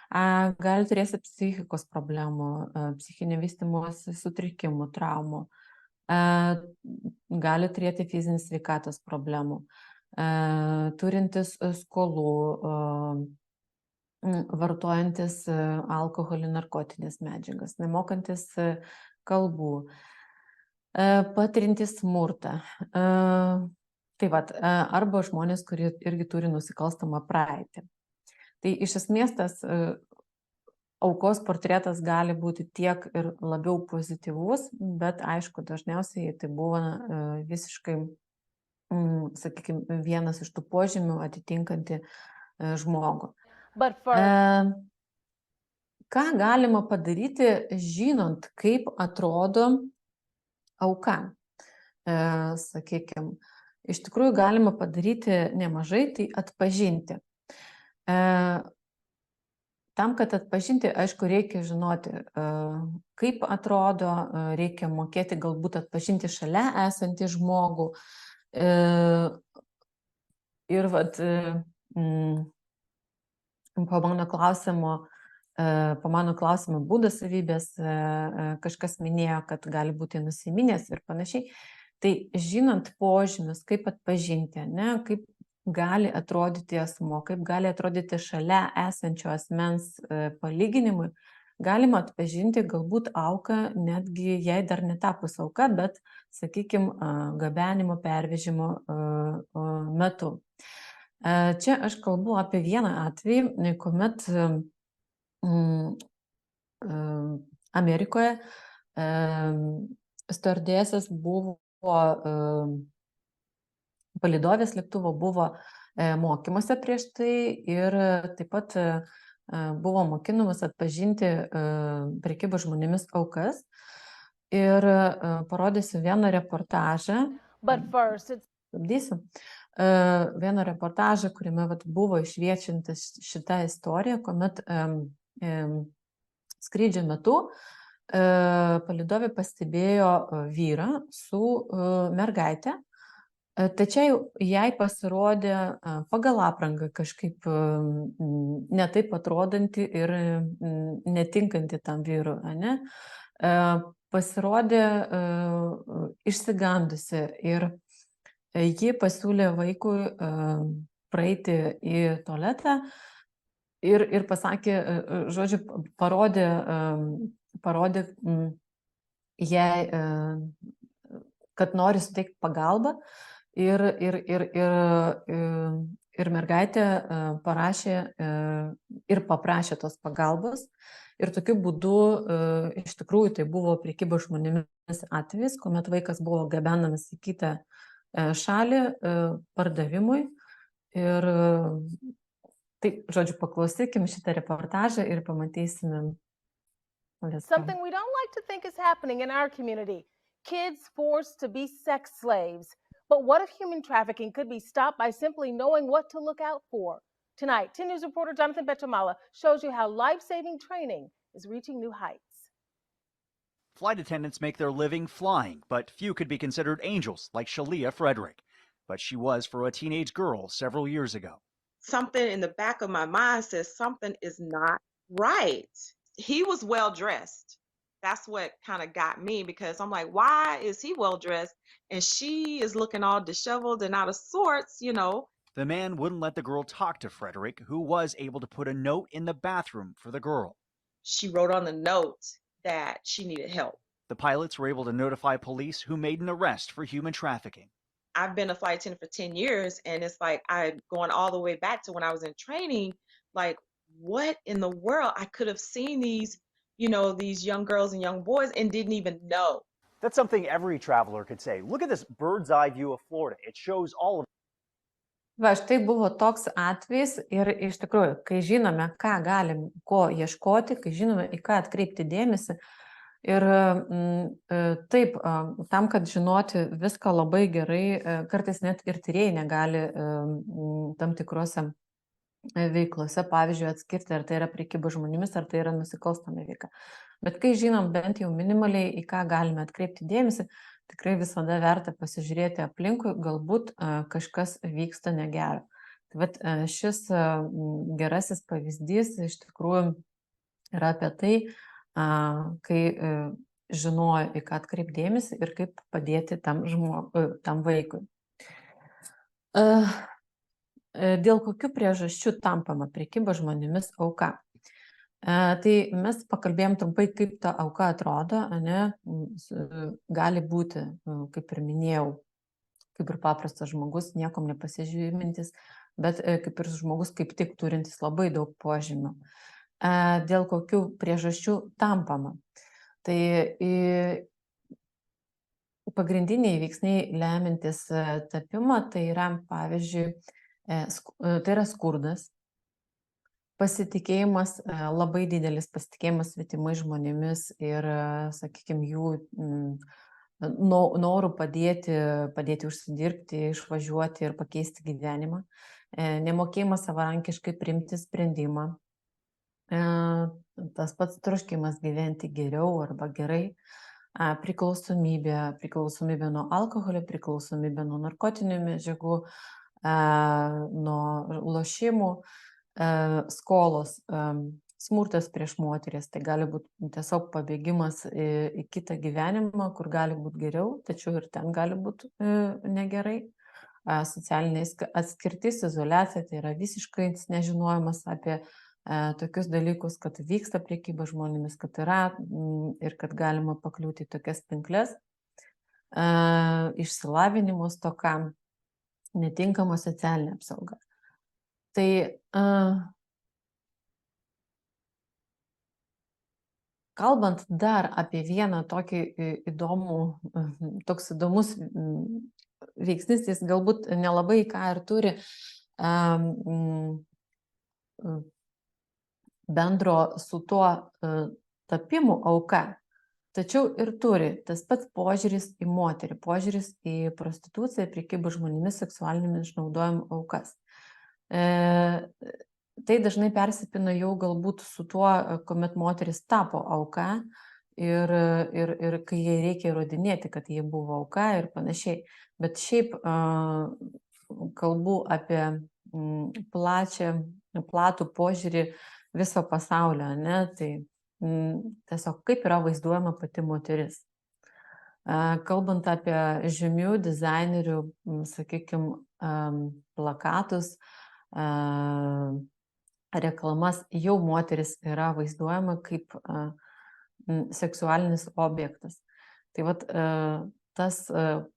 Gali turėti psichikos problemų, psichinio vystymosi sutrikimų, traumų, gali turėti fizinės sveikatos problemų, turintis skolų, vartojantis alkoholį, narkotinės medžiagas, nemokantis kalbų, patirintis smurtą. Tai vat, arba žmonės, kurie irgi turi nusikalstamą praeitį. Tai iš esmės tas aukos portretas gali būti tiek ir labiau pozityvus, bet aišku, dažniausiai tai buvo visiškai, sakykime, vienas iš tų požymių atitinkanti žmogų. Ką galima padaryti, žinant, kaip atrodo auka? Sakykime, iš tikrųjų galima padaryti nemažai, tai atpažinti. Tam, kad atpažinti, aišku, reikia žinoti, kaip atrodo, reikia mokėti galbūt atpažinti šalia esantį žmogų. Ir vat, po mano klausimo būdo savybės kažkas minėjo, kad gali būti nusiminęs ir panašiai. Tai žinant požymius, kaip atpažinti, ne, kaip gali atrodyti asmo, kaip gali atrodyti šalia esančio asmens palyginimui, galima atpažinti galbūt auką, netgi jai dar netapus auka, bet, sakykime, gabenimo, pervežimo metu. Čia aš kalbu apie vieną atvejį, kuomet Amerikoje stiuardesės buvo palydovės lėktuvo buvo mokymuose prieš tai ir taip pat buvo mokinamas atpažinti prekybos žmonėmis aukas. Ir parodysiu vieną reportažą. Vieną reportažą, kuriame buvo išviečiantas šitą istoriją, kuomet skrydžio metu palydovė pastebėjo vyrą su mergaite. Tačiau jai pasirodė pagal aprangą kažkaip netaip atrodanti ir netinkanti tam vyrui, ne? Pasirodė išsigandusi ir ji pasiūlė vaikui praeiti į tualetą ir pasakė, žodžiu, parodė jai, kad nori suteikti pagalbą. Ir mergaitė parašė ir paprašė tos pagalbos. Ir tokiu būdu, iš tikrųjų, tai buvo prekybos žmonėmis atvejis, kuomet vaikas buvo gabenamas į kitą šalį pardavimui. Ir tai, žodžiu, paklausykim šitą reportažą ir pamatysime. Something we don't like to think is happening in our community. Kids forced to be sex slaves. But what if human trafficking could be stopped by simply knowing what to look out for? Tonight, 10 News reporter Jonathan Bechamala shows you how life-saving training is reaching new heights. Flight attendants make their living flying, but few could be considered angels like Shalia Frederick. But she was for a teenage girl several years ago. Something in the back of my mind says something is not right. He was well-dressed. That's what kind of got me, because I'm like, why is he well-dressed and she is looking all disheveled and out of sorts, you know? The man wouldn't let the girl talk to Frederick, who was able to put a note in the bathroom for the girl. She wrote on the note that she needed help. The pilots were able to notify police, who made an arrest for human trafficking. I've been a flight attendant for 10 years, and it's like I'm going all the way back to when I was in training. Like, what in the world? I could have seen these, you know, these young girls and young boys and didn't even know. That's something every traveler could say. Look at this bird's eye view of Florida. It shows all of. Va, štai buvo toks atvejis ir iš tikrųjų, kai žinome, ką galim, ko ieškoti, kai žinome, į ką atkreipti dėmesį, Ir taip, tam, kad žinoti viską labai gerai, kartais net ir tyrėjai negali tam tikrose veiklose, pavyzdžiui, atskirti, ar tai yra prekyba žmonėmis, ar tai yra nusikalstama veika. Bet kai žinom bent jau minimaliai, į ką galime atkreipti dėmesį, tikrai visada verta pasižiūrėti aplinkui, galbūt kažkas vyksta negero. Tai vat šis gerasis pavyzdys iš tikrųjų yra apie tai, kai žinojo, į ką atkreipti dėmesį ir kaip padėti tam vaikui. Dėl kokių priežasčių tampama prekyba žmonėmis auka? Tai mes pakalbėjom trumpai, kaip ta auka atrodo, ne? Gali būti, kaip ir minėjau, kaip ir paprastas žmogus, niekom nepasižymintis, bet kaip ir žmogus kaip tik turintis labai daug požymių. Dėl kokių priežasčių tampama? Tai pagrindiniai veiksniai lemintis tapimą, tai yra, pavyzdžiui, tai yra skurdas, pasitikėjimas, labai didelis pasitikėjimas svetimais žmonėmis ir, sakykime, jų norų padėti užsidirbti, išvažiuoti ir pakeisti gyvenimą, nemokėjimas savarankiškai priimti sprendimą, tas pats troškimas gyventi geriau arba gerai, priklausomybė nuo alkoholio, priklausomybė nuo narkotinių medžiagų, nuo lošimų, skolos, smurtas prieš moteris, tai gali būti tiesiog pabėgimas į kitą gyvenimą, kur gali būti geriau, tačiau ir ten gali būti negerai. Socialinė atskirtis, izoliacija, tai yra visiškai nežinojimas apie tokius dalykus, kad vyksta prekyba žmonėmis, kad yra ir kad galima pakliūti į tokias pinkles, išsilavinimo stoka, netinkama socialinė apsauga. Tai kalbant dar apie vieną tokį toks įdomus veiksnis, jis galbūt nelabai ką ir turi bendro su tuo tapimu auka, tačiau ir turi tas pats požiūris į moterį, požiūris į prostituciją, prekybą žmonėmis, seksualinėmis išnaudojimo aukas. Tai dažnai persipina jau galbūt su tuo, kuomet moteris tapo auka ir kai jai reikia įrodinėti, kad jie buvo auka ir panašiai. Bet šiaip kalbu apie platų požiūrį viso pasaulio, ne? Tai tiesiog kaip yra vaizduojama pati moteris. Kalbant apie žymių dizainerių, sakykime, plakatus, reklamas, jau moteris yra vaizduojama kaip seksualinis objektas. Tai vat tas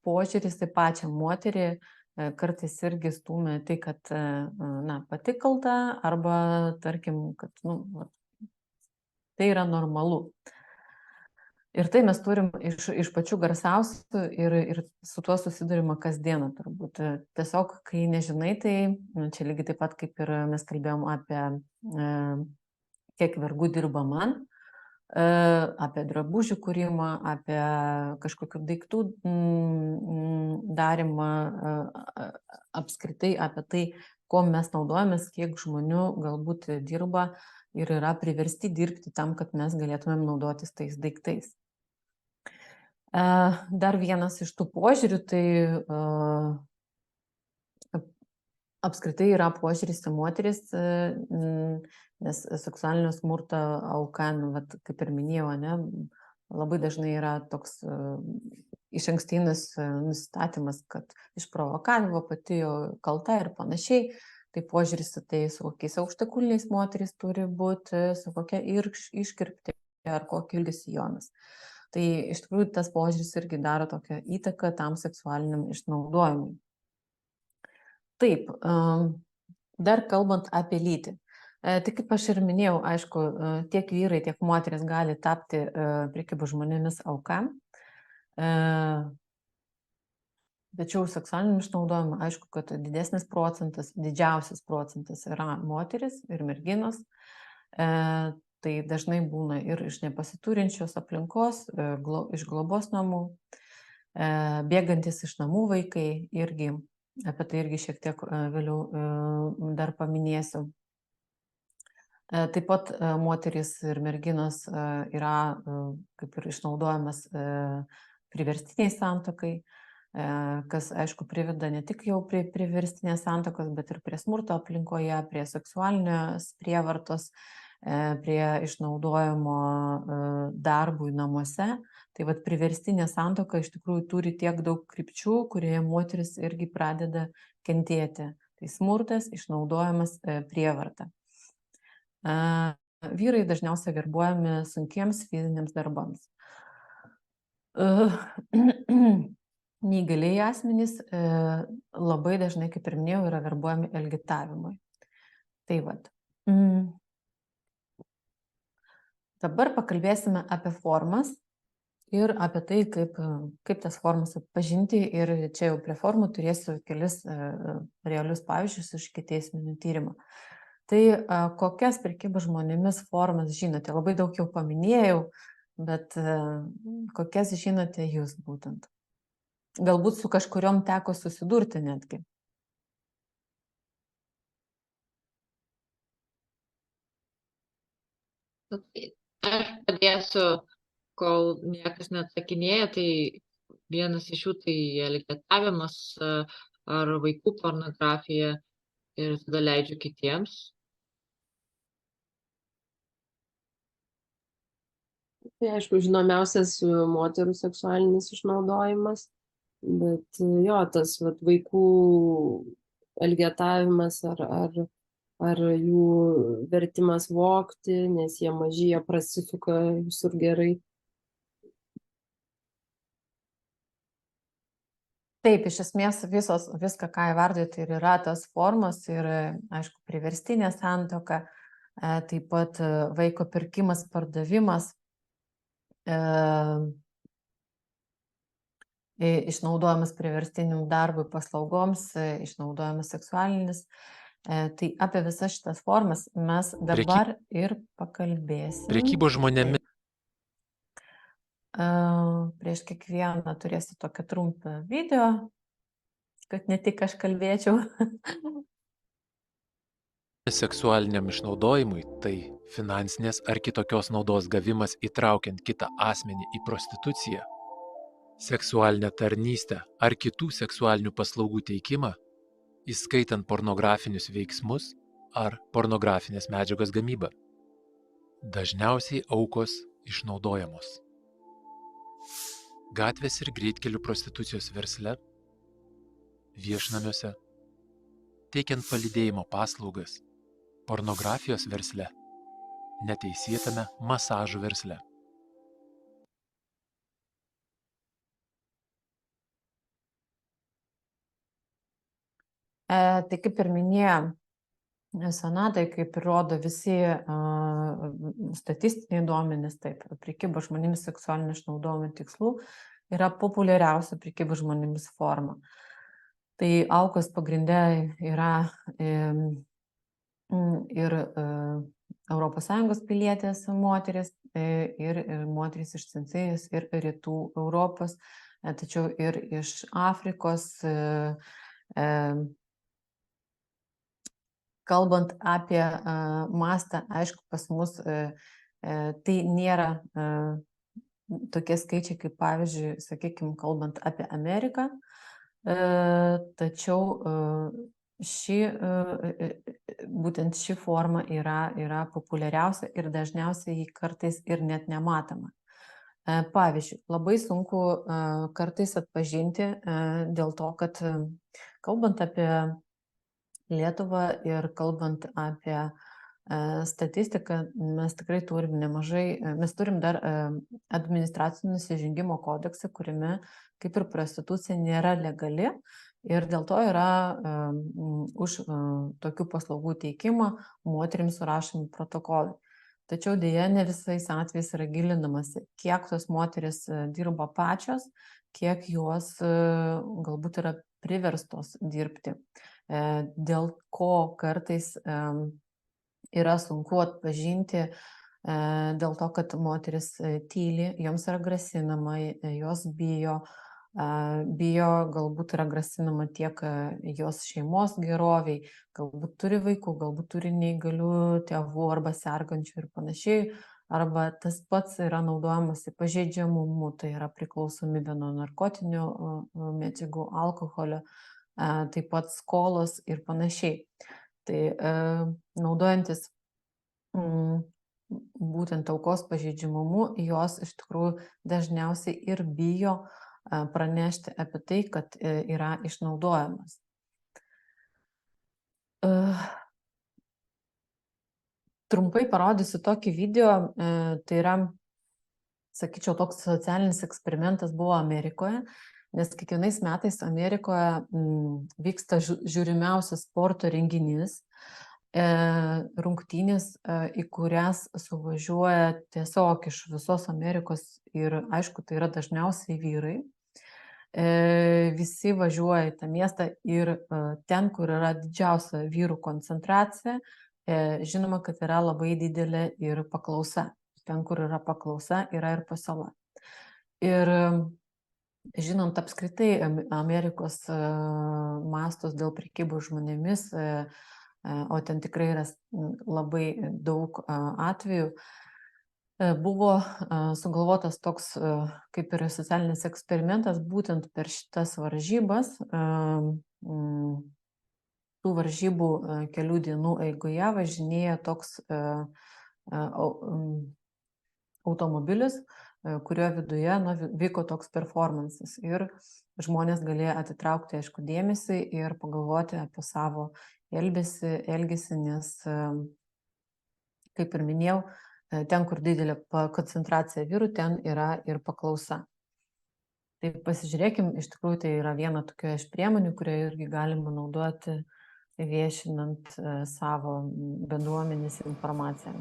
požiūris į pačią moterį kartais irgi stūmė tai, kad pati kalta arba, tarkim, kad tai yra normalu. Ir tai mes turim iš pačių garsiausių ir su tuo susidurima kasdieną turbūt. Tiesiog, kai nežinai, tai čia lygiai taip pat kaip ir mes kalbėjom apie kiek vergų dirba man, apie drabužių kūrimą, apie kažkokių daiktų darimą, apskritai apie tai, ko mes naudojamės, kiek žmonių galbūt dirba ir yra priversti dirbti tam, kad mes galėtumėm naudotis tais daiktais. Dar vienas iš tų požiūrių, tai apskritai yra požiūris į moteris, nes seksualinio smurto auka, kaip ir minėjau, labai dažnai yra toks išankstinis nustatymas, kad išprovokavimo pati jo kalta ir panašiai. Tai požiūris į tai, su kokiais aukštakulniais moteris turi būti, su kokia iškirptė ar kokio ilgio sijonas. Tai iš tikrųjų tas požiūris irgi daro tokią įtaką tam seksualiniam išnaudojimui. Taip, dar kalbant apie lytį. Tai kaip aš ir minėjau, aišku, tiek vyrai, tiek moteris gali tapti prekybos žmonėmis auka. Tačiau seksualiniam išnaudojimui, aišku, kad didžiausias procentas yra moteris ir merginos. Tai dažnai būna ir iš nepasiturinčios aplinkos, iš globos namų, bėgantis iš namų vaikai irgi, apie tai irgi šiek tiek vėliau dar paminėsiu. Taip pat moterys ir merginos yra kaip ir išnaudojamas priverstiniai santuokai, kas, aišku, priveda ne tik jau prie priverstinės santuokos, bet ir prie smurto aplinkoje, prie seksualinės prievartos, prie išnaudojimo darbui namuose. Tai vat priverstinė santuoka iš tikrųjų turi tiek daug krypčių, kurioje moteris irgi pradeda kentėti. Tai smurtas, išnaudojimas, prievarta. Vyrai dažniausiai verbuojami sunkiems fiziniams darbams. Neįgaliai asmenys labai dažnai, kaip ir minėjau, yra verbuojami elgetavimui. Tai vat. Dabar pakalbėsime apie formas ir apie tai, kaip tas formas atpažinti. Ir čia jau prie formų turėsiu kelis realius pavyzdžius iš ikiteisminio tyrimo. Tai kokias prekybos žmonėmis formas žinote? Labai daug jau paminėjau, bet kokias žinote jūs būtent? Galbūt su kažkuriom teko susidurti netgi. Aš padėsiu, kol niekas neatsakinėja, tai vienas iš jų tai elgetavimas ar vaikų pornografija ir tada leidžiu kitiems. Tai aišku, žinomiausias moterų seksualinis išnaudojimas, bet jo, tas vaikų elgetavimas ar jų vertimas vogti, nes jie maži, jie prasisuka visur gerai. Taip, iš esmės viską, ką įvardėte, tai ir yra tas formos ir, aišku, priverstinė santuoka, taip pat vaiko pirkimas, pardavimas, išnaudojimas priverstiniam darbui, paslaugoms, išnaudojimas seksualinis. Tai apie visas šitas formas mes dabar ir pakalbėsim. Prekybos žmonėmis. Prieš kiekvieną turėsiu tokią trumpą video, kad ne tik aš kalbėčiau. Seksualiniam išnaudojimui tai finansinės ar kitokios naudos gavimas įtraukiant kitą asmenį į prostituciją, seksualinę tarnystę ar kitų seksualinių paslaugų teikimą, įskaitant pornografinius veiksmus ar pornografinės medžiagos gamybą. Dažniausiai aukos išnaudojamos gatvės ir greitkelių prostitucijos versle, viešnamiuose, teikiant palydėjimo paslaugas, pornografijos versle, neteisėtame masažų versle. Tai kaip ir minėjo Sonata, kaip ir rodo visi statistiniai duomenys, taip, prekybos žmonėmis seksualinio išnaudojimo tikslų yra populiariausia prekybos žmonėmis forma. Tai aukos pagrinde yra ir ES pilietės moteris, ir moteris iš Centrinės ir Rytų Europos, tačiau ir iš Afrikos. Kalbant apie mastą, aišku, pas mus tai nėra tokie skaičiai, kaip pavyzdžiui, sakykime, kalbant apie Ameriką, tačiau būtent ši forma yra populiariausia ir dažniausiai kartais ir net nematoma. Pavyzdžiui, labai sunku kartais atpažinti dėl to, kad kalbant apie Lietuvą ir kalbant apie statistiką, mes tikrai turim nemažai, mes turim dar administracinio nusižengimo kodeksą, kuriame kaip ir prostitucija nėra legali ir dėl to yra už tokių paslaugų teikimą moterims surašomi protokolai. Tačiau dėja ne visais atvejais yra gilinamasi, kiek tos moteris dirba pačios, kiek jos galbūt yra priverstos dirbti. Dėl ko kartais yra sunku atpažinti dėl to, kad moteris tyli, joms yra grasinama, jos bijo, galbūt yra grasinama tiek jos šeimos geroviai, galbūt turi vaikų, galbūt turi neįgalių tėvų arba sergančių ir panašiai, arba tas pats yra naudojamas į pažeidžiamumu, tai yra priklausomybė nuo narkotinių medžiagų, alkoholio, taip pat skolos ir panašiai. Tai naudojantis būtent aukos pažeidžiamumu, jos iš tikrųjų dažniausiai ir bijo pranešti apie tai, kad yra išnaudojamas. Trumpai parodysiu tokį video, tai yra, sakyčiau, toks socialinis eksperimentas buvo Amerikoje, nes kiekvienais metais Amerikoje vyksta žiūrimiausias sporto renginys, rungtynės, į kurias suvažiuoja tiesiog iš visos Amerikos ir aišku, tai yra dažniausiai vyrai. Visi važiuoja į tą miestą ir ten, kur yra didžiausia vyrų koncentracija, žinoma, kad yra labai didelė ir paklausa. Ten, kur yra paklausa, yra ir pasiūla. Ir žinant apskritai Amerikos mastus dėl prekybos žmonėmis, o ten tikrai yra labai daug atvejų, buvo sugalvotas toks kaip ir socialinis eksperimentas, būtent per šitas varžybas, tų varžybų kelių dienų eigoje važinėja toks automobilis, kurio viduje vyko toks performances ir žmonės galėjo atitraukti, aišku, dėmesį ir pagalvoti apie savo elgesį, nes, kaip ir minėjau, ten, kur didelė koncentracija vyrų, ten yra ir paklausa. Tai pasižiūrėkim, iš tikrųjų tai yra viena tokia iš priemonių, kurią irgi galima naudoti viešinant savo bendruomenės informaciją.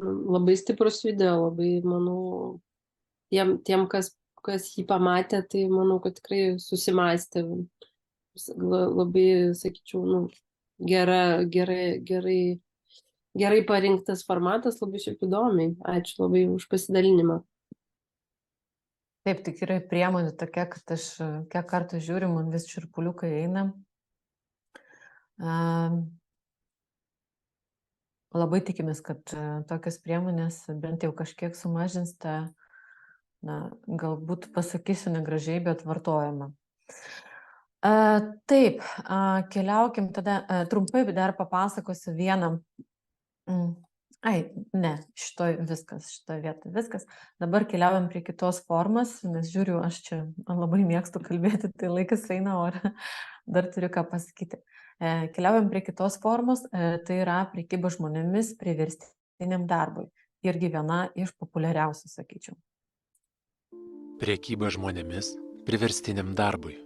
labai stiprus video, labai, manau, tiem kas jį pamatė, tai manau, kad tikrai susimąstė. Labai, sakyčiau, gerai parinktas formatas, labai šiaip įdomiai. Ačiū labai už pasidalinimą. Taip, tikrai priemonė tokia, kad aš kiek kartų žiūriu, man vis šiurpuliukai eina. Labai tikimės, kad tokias priemonės bent jau kažkiek sumažins tą, galbūt pasakysiu negražiai, bet vartojimą. Taip, keliaukim tada, trumpai dar papasakosiu vieną. Šitoj vietoj viskas. Dabar keliaujam prie kitos formos, nes žiūriu, aš čia labai mėgstu kalbėti, tai laikas eina, o dar turiu ką pasakyti. Keliaujam prie kitos formos, tai yra prekyba žmonėmis priverstiniam darbui. Irgi viena iš populiariausių, sakyčiau. Prekyba žmonėmis priverstiniam darbui.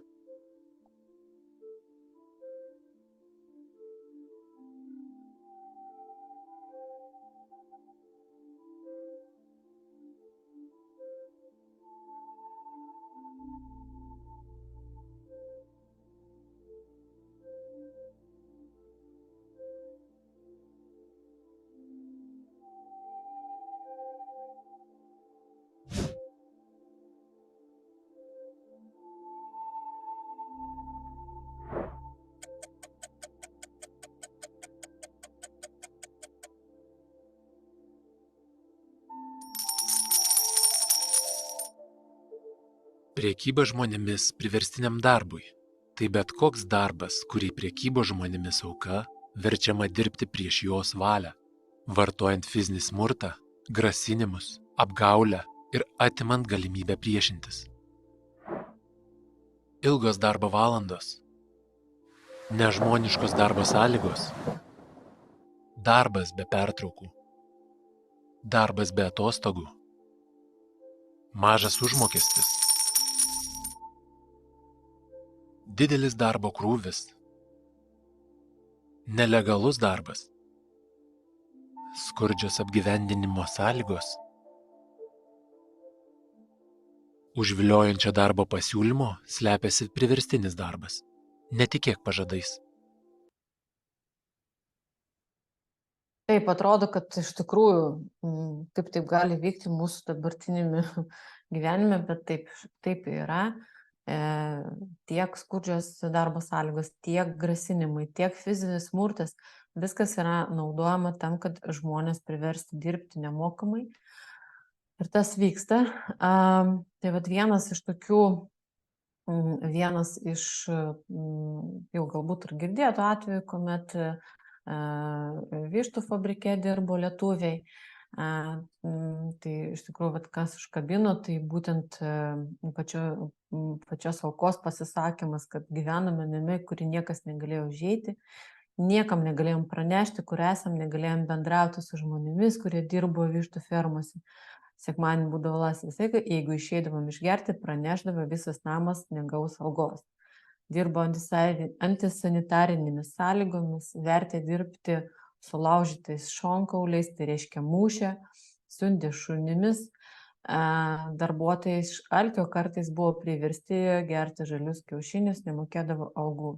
Prekyba žmonėmis priverstiniam darbui. Tai bet koks darbas, kurį prekybo žmonėmis auka verčiama dirbti prieš jos valią, vartojant fizinį smurtą, grasinimus, apgaulę ir atimant galimybę priešintis. Ilgos darbo valandos, nežmoniškos darbo sąlygos, darbas be pertraukų, darbas be atostogų, mažas užmokestis, didelis darbo krūvis, nelegalus darbas, skurdžios apgyvendinimo sąlygos, už viliojančio darbo pasiūlymo slepiasi priverstinis darbas. Netikėk pažadais. Taip, atrodo, kad iš tikrųjų, kaip taip gali vykti mūsų dabartinėme gyvenime, bet taip yra. Tiek skurdžios darbo sąlygos, tiek grasinimai, tiek fizinis smurtas, viskas yra naudojama tam, kad žmonės priversti dirbti nemokamai. Ir tas vyksta. Tai vienas iš tokių, jau galbūt ir girdėtų atveju, kuomet vištų fabrike dirbo lietuviai. Tai iš tikrųjų, kas užkabino, tai būtent pačios aukos pasisakymas, kad gyvename name, kurį niekas negalėjo užeiti, niekam negalėjom pranešti, kur esam, negalėjom bendrauti su žmonėmis, kurie dirbo vištų fermose. Sekmadienį būdavo laisvas laikas, jeigu išeidavom išgerti, pranešdavo, visas namas negaus algos. Dirbo antisanitarinėmis sąlygomis, vertė dirbti sulaužytais šonkauliais, tai reiškia mūšę, siuntė šunimis, darbuotojai iš alkio kartais buvo priversti gerti žalius kiaušinius, nemokėdavo algų.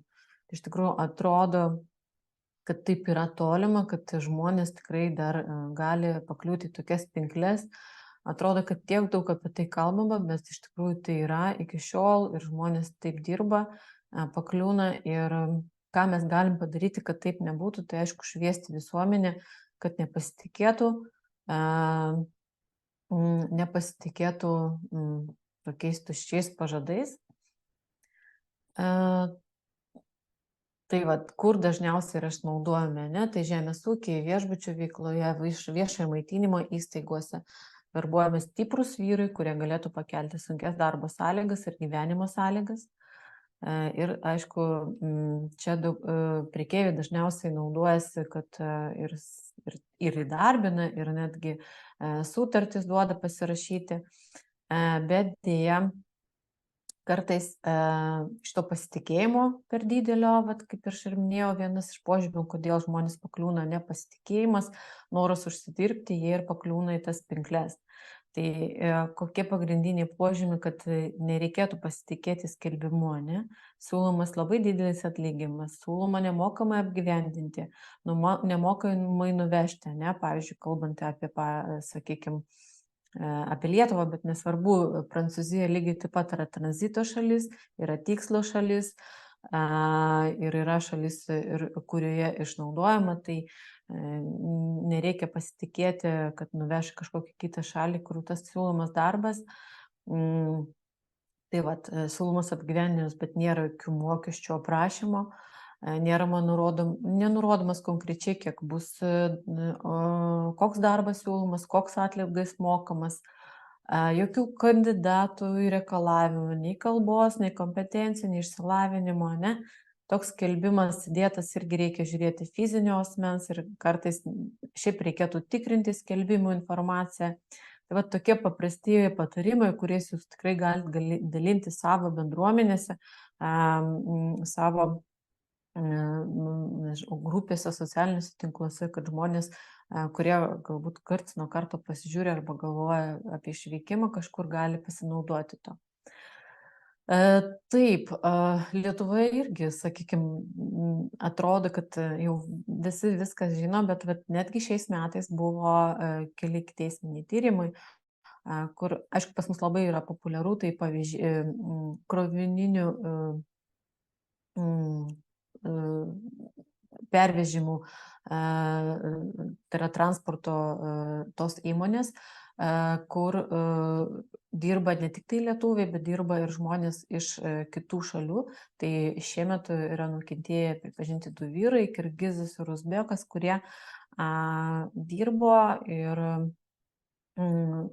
Iš tikrųjų atrodo, kad taip yra tolima, kad žmonės tikrai dar gali pakliūti į tokias pinkles. Atrodo, kad tiek daug apie tai kalbama, bet iš tikrųjų tai yra iki šiol ir žmonės taip dirba, pakliūna. Ir ką mes galim padaryti, kad taip nebūtų, tai aišku šviesti visuomenę, kad nepasitikėtų tokiais tuščiais pažadais. Tai kur dažniausiai yra išnaudojami, tai žemės ūkiai, viešbučių veikloje, viešojo maitinimo įstaigose verbuojami stiprūs vyrai, kurie galėtų pakelti sunkias darbo sąlygas ir gyvenimo sąlygas. Ir aišku, čia prekeiviai dažniausiai naudojasi, kad ir įdarbina, ir netgi sutartis duoda pasirašyti, bet dėja, kartais šito pasitikėjimo per didelio, vat, kaip ir minėjau, vienas iš požymių, kodėl žmonės pakliūna nepasitikėjimas, noras užsidirbti, jie ir pakliūna į tas pinkles. Tai kokie pagrindiniai požymiai, kad nereikėtų pasitikėti skelbimu, ne? Siūlomas labai didelis atlyginimas, siūloma nemokamai apgyvendinti, nemokamai nuvežti, ne? Pavyzdžiui, kalbant apie, sakykime, apie Lietuvą, bet nesvarbu, Prancūzija lygiai taip pat yra tranzito šalis, yra tikslo šalis ir yra šalis, kurioje išnaudojama, tai nereikia pasitikėti, kad nuveš kažkokią kitą šalį, kur tas siūlomas darbas. Tai vat, siūlomas apgyvendinimas, bet nėra jokių mokesčių aprašymo, nėra nenurodomas konkrečiai, kiek bus, koks darbas siūlomas, koks atlygis mokamas, jokių kandidatų į reikalavimų, nei kalbos, nei kompetencijų, nei išsilavinimo, ne? Toks skelbimas įdėtas irgi reikia žiūrėti fizinio asmens ir kartais šiaip reikėtų tikrinti skelbimų informaciją. Tai va tokie paprasti patarimai, kuriais jūs tikrai galite dalinti savo bendruomenėse, savo grupėse, socialiniuose tinkluose, kad žmonės, kurie galbūt karts nuo karto pasižiūrė arba galvoja apie išvykimą, kažkur gali pasinaudoti to. Taip, Lietuvoje irgi, sakykime, atrodo, kad jau visi viskas žino, bet netgi šiais metais buvo keli teisminiai tyrimai, kur, aišku, pas mus labai yra populiaru, tai pavyzdžiui, krovininių pervežimų, tai yra transporto tos įmonės, kur dirba ne tik tai lietuviai, bet dirba ir žmonės iš kitų šalių. Tai šiemet yra nukentėję pripažinti 2 vyrai, kirgizas ir uzbekas, kurie dirbo ir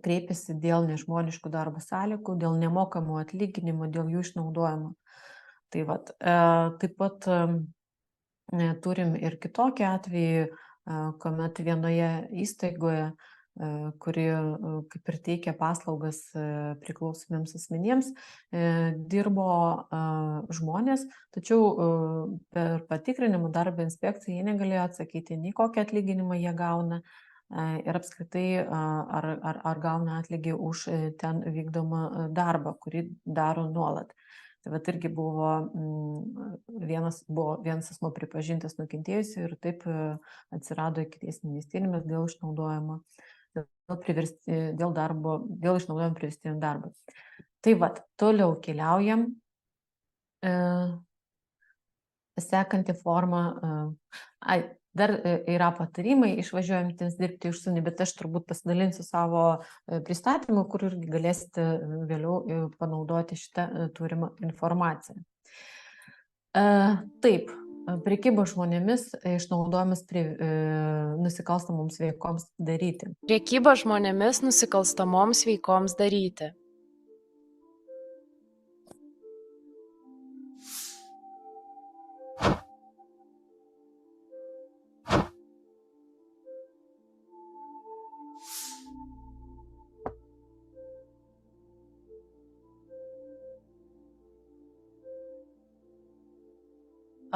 kreipėsi dėl nežmoniškų darbo sąlygų, dėl nemokamų atlyginimų, dėl jų išnaudojimo. Tai vat, taip pat turim ir kitokį atvejį, kuomet vienoje įstaigoje, kuri kaip ir teikia paslaugas priklausomiems asmenims, dirbo žmonės, tačiau per patikrinimų darbo inspekciją jie negalėjo atsakyti, nei kokį atlyginimą jie gauna ir apskritai ar gauna atlygį už ten vykdomą darbą, kurį daro nuolat. Tai vat irgi buvo vienas asmuo pripažintas nukentėjusiu ir taip atsirado ikiteisminis tyrimas dėl išnaudojimo dėl išnaudojimo priverstiniam darbui. Tai vat, toliau keliaujam. Sekanti forma. Dar yra patarimai išvažiuojantiems dirbti užsienį, bet aš turbūt pasidalinsiu savo pristatymu, kur irgi galėsite vėliau panaudoti šitą turimą informaciją. Taip, prekyba žmonėmis išnaudojimas nusikalstamoms veikoms daryti. Prekyba žmonėmis nusikalstamoms veikoms daryti.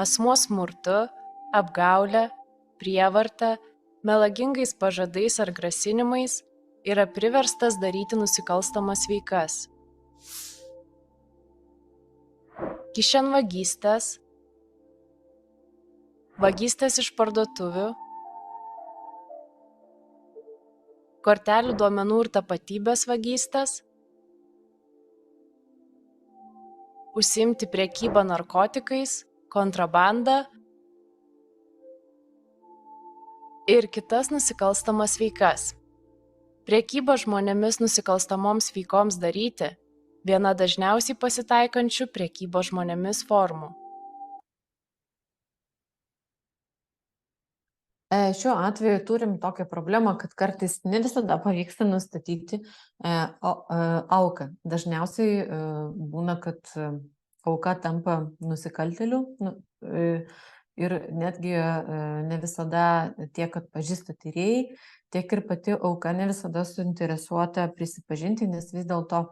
Asmuo smurtu, apgaule, prievarta, melagingais pažadais ar grasinimais yra priverstas daryti nusikalstamas veikas. Kišenvagystės, vagystės iš parduotuvių, kortelių duomenų ir tapatybės vagystės, užsiimti prekybą narkotikais, kontrabandą ir kitas nusikalstamas veikas. Prekyba žmonėmis nusikalstamoms veikoms daryti – viena dažniausiai pasitaikančių prekybos žmonėmis formų. Šiuo atveju turim tokią problemą, kad kartais ne visada pavyksta nustatyti auką. Dažniausiai būna, kad auka tampa nusikaltėliu ir netgi ne visada tiek atpažįsta tyrėjai, tiek ir pati auka ne visada suinteresuota prisipažinti, nes vis dėlto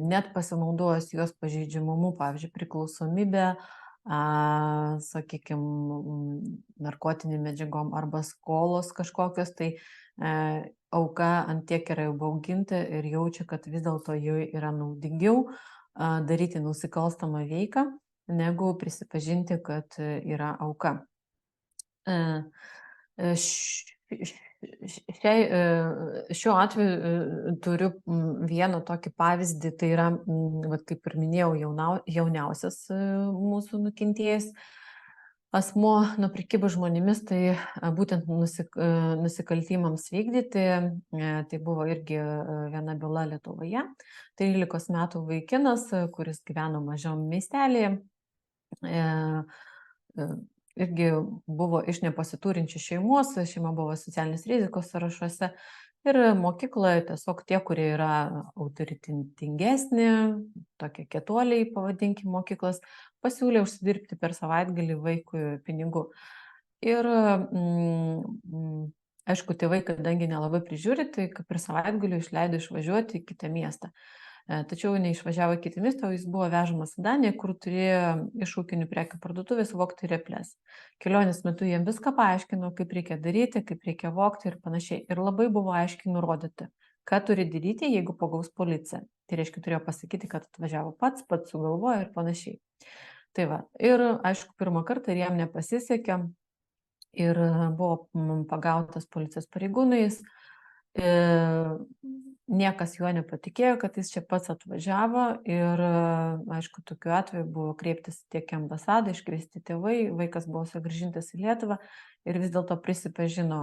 net pasinaudojus jos pažeidžiamumu, pavyzdžiui, priklausomybę, sakykime, narkotinėm medžiagom arba skolos kažkokios, tai auka ant tiek yra įbauginta ir jaučia, kad vis dėlto jai yra naudingiau daryti nusikalstamą veiką, negu prisipažinti, kad yra auka. Šiuo atveju turiu vieną tokį pavyzdį, tai yra, kaip ir minėjau, jauniausias mūsų nukentėjęs asmuo nuo prekybos žmonėmis, tai būtent nusikaltimams vykdyti, tai buvo irgi viena byla Lietuvoje, 13 metų vaikinas, kuris gyveno mažam miestelėje, irgi buvo iš nepasiturinčių šeimos, šeima buvo socialinės rizikos sąrašuose ir mokykloje tiesiog tie, kurie yra autoritetingesni, tokie kietuoliai, pavadinkim, mokyklos, pasiūlė užsidirbti per savaitgalį vaikui pinigų. Ir aišku, tėvai, kadangi nelabai prižiūri, tai kaip ir savaitgalį išleido išvažiuoti į kitą miestą. Tačiau neišvažiavo į kitą miestą, o jis buvo vežamas į Daniją, kur turėjo iš ūkinių prekių parduotuvės vogti reples. Kelionės metu jiem viską paaiškino, kaip reikia daryti, kaip reikia vogti ir panašiai. Ir labai buvo aiškiai nurodyti, ką turi daryti, jeigu pagaus policija. Tai reiškia, turėjo pasakyti, kad atvažiavo pats sugalvojo ir panašiai. Tai va, ir aišku, pirmą kartą ir jam nepasisekė ir buvo pagautas policijos pareigūnais. Niekas juo nepatikėjo, kad jis čia pats atvažiavo ir, aišku, tokiu atveju buvo kreiptis tiek į ambasadą, iškviesti tėvai, vaikas buvo sugrąžintas į Lietuvą ir vis dėlto prisipažino,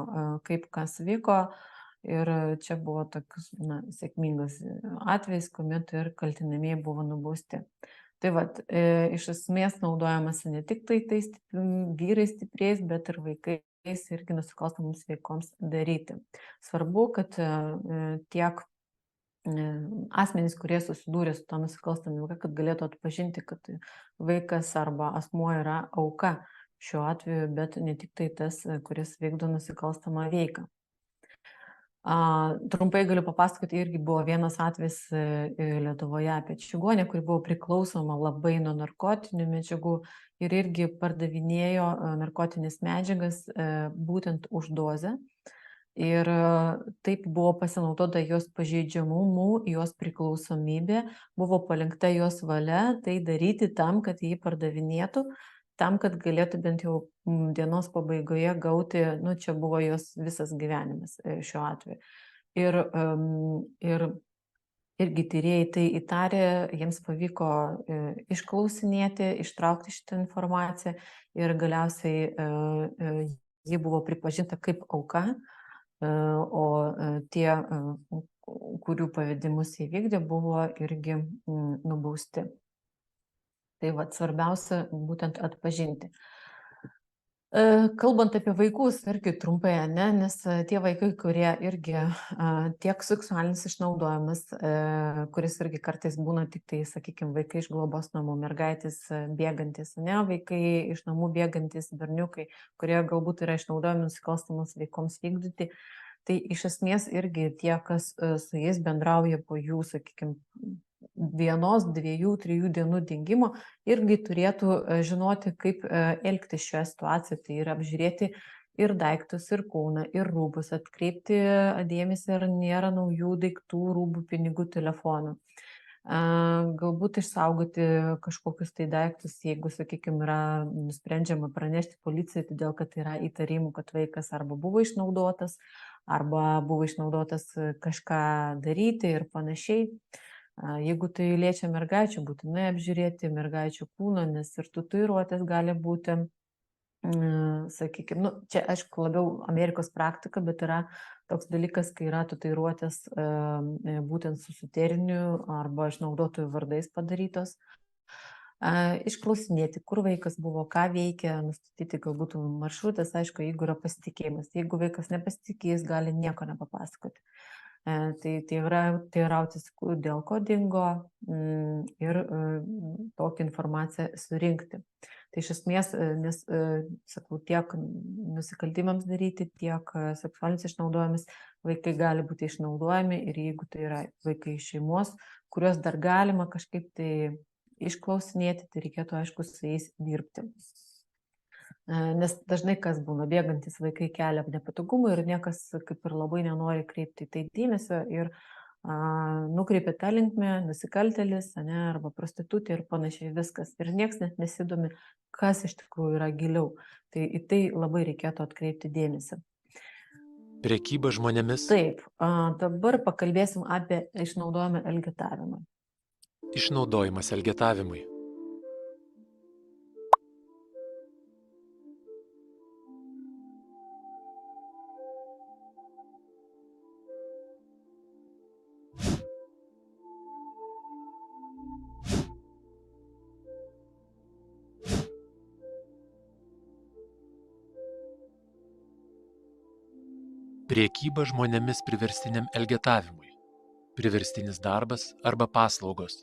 kaip kas vyko ir čia buvo toks sėkmingas atvejis, kuomet ir kaltinamieji buvo nubausti. Tai va, iš esmės naudojamasi ne tik tais vyrais stipriais, bet ir vaikais irgi nusikalstamoms veikoms daryti. Svarbu, kad tiek asmenys, kurie susidūrė su tą nusikalstamą veiką, kad galėtų atpažinti, kad vaikas arba asmuo yra auka šiuo atveju, bet ne tik tai tas, kuris vykdo nusikalstamą veiką. Trumpai galiu papasakoti, irgi buvo vienas atvejis Lietuvoje apie čigonę, kuri buvo priklausoma labai nuo narkotinių medžiagų ir irgi pardavinėjo narkotinės medžiagas būtent už dozę. Ir taip buvo pasinaudota jos pažeidžiamumu, jos priklausomybė, buvo palinkta jos valia tai daryti tam, kad jį pardavinėtų, tam, kad galėtų bent jau dienos pabaigoje gauti, čia buvo jos visas gyvenimas šiuo atveju. Ir irgi tyrėjai tai įtarė, jiems pavyko išklausinėti, ištraukti šitą informaciją ir galiausiai ji buvo pripažinta kaip auka, o tie, kurių pavedimus įvykdė, buvo irgi nubausti. Tai va, svarbiausia būtent atpažinti. Kalbant apie vaikus, irgi trumpai, nes tie vaikai, kurie irgi tiek seksualinis išnaudojimas, kuris irgi kartais būna tik tai, sakykime, vaikai iš globos namų, mergaitės bėgantis, vaikai iš namų bėgantis berniukai, kurie galbūt yra išnaudojami nusikalstamos veikoms vykdyti, tai iš esmės irgi tie, kas su jais bendrauja po jų, sakykime, 1, 2, 3 dienų dingimo, irgi turėtų žinoti, kaip elgtis šioje situacijoje. Tai yra apžiūrėti ir daiktus, ir kūną, ir rūbus, atkreipti dėmesį, ar nėra naujų daiktų, rūbų, pinigų, telefonų. Galbūt išsaugoti kažkokius tai daiktus, jeigu, sakykime, yra nusprendžiama pranešti policijai, todėl kad yra įtarimų, kad vaikas arba buvo išnaudotas kažką daryti ir panašiai. Jeigu tai liečia mergaičių, būtinai apžiūrėti mergaičių kūną, nes ir tatuiruotės gali būti, sakykime, čia aišku labiau Amerikos praktika, bet yra toks dalykas, kai yra tatuiruotės būtent su suteriniu arba išnaudotojų vardais padarytos. Išklausinėti, kur vaikas buvo, ką veikia, nustatyti galbūt maršrutas, aišku, jeigu yra pasitikėjimas. Jeigu vaikas nepasitikės, gali nieko nepapasakoti. Tai teirautis, dėl ko dingo ir tokią informaciją surinkti. Tai iš esmės, nes, sakau, tiek nusikaltimams daryti, tiek seksualinis išnaudojimas vaikai gali būti išnaudojami ir jeigu tai yra vaikai iš šeimos, kuriuos dar galima kažkaip tai išklausinėti, tai reikėtų, aišku, su jais dirbti. Nes dažnai kas būna, bėgantis vaikai kelia nepatogumų ir niekas kaip ir labai nenori kreipti tai dėmesio ir nukreipia tą linkmę, nusikaltėlis, arba prostitutė ir panašiai viskas. Ir nieks net nesidomi, kas iš tikrųjų yra giliau. Tai į tai labai reikėtų atkreipti dėmesį. Prekyba žmonėmis. Taip, dabar pakalbėsim apie išnaudojimą elgetavimą. Išnaudojimas elgetavimui. Prekyba žmonėmis priverstiniam elgetavimui. Priverstinis darbas arba paslaugos,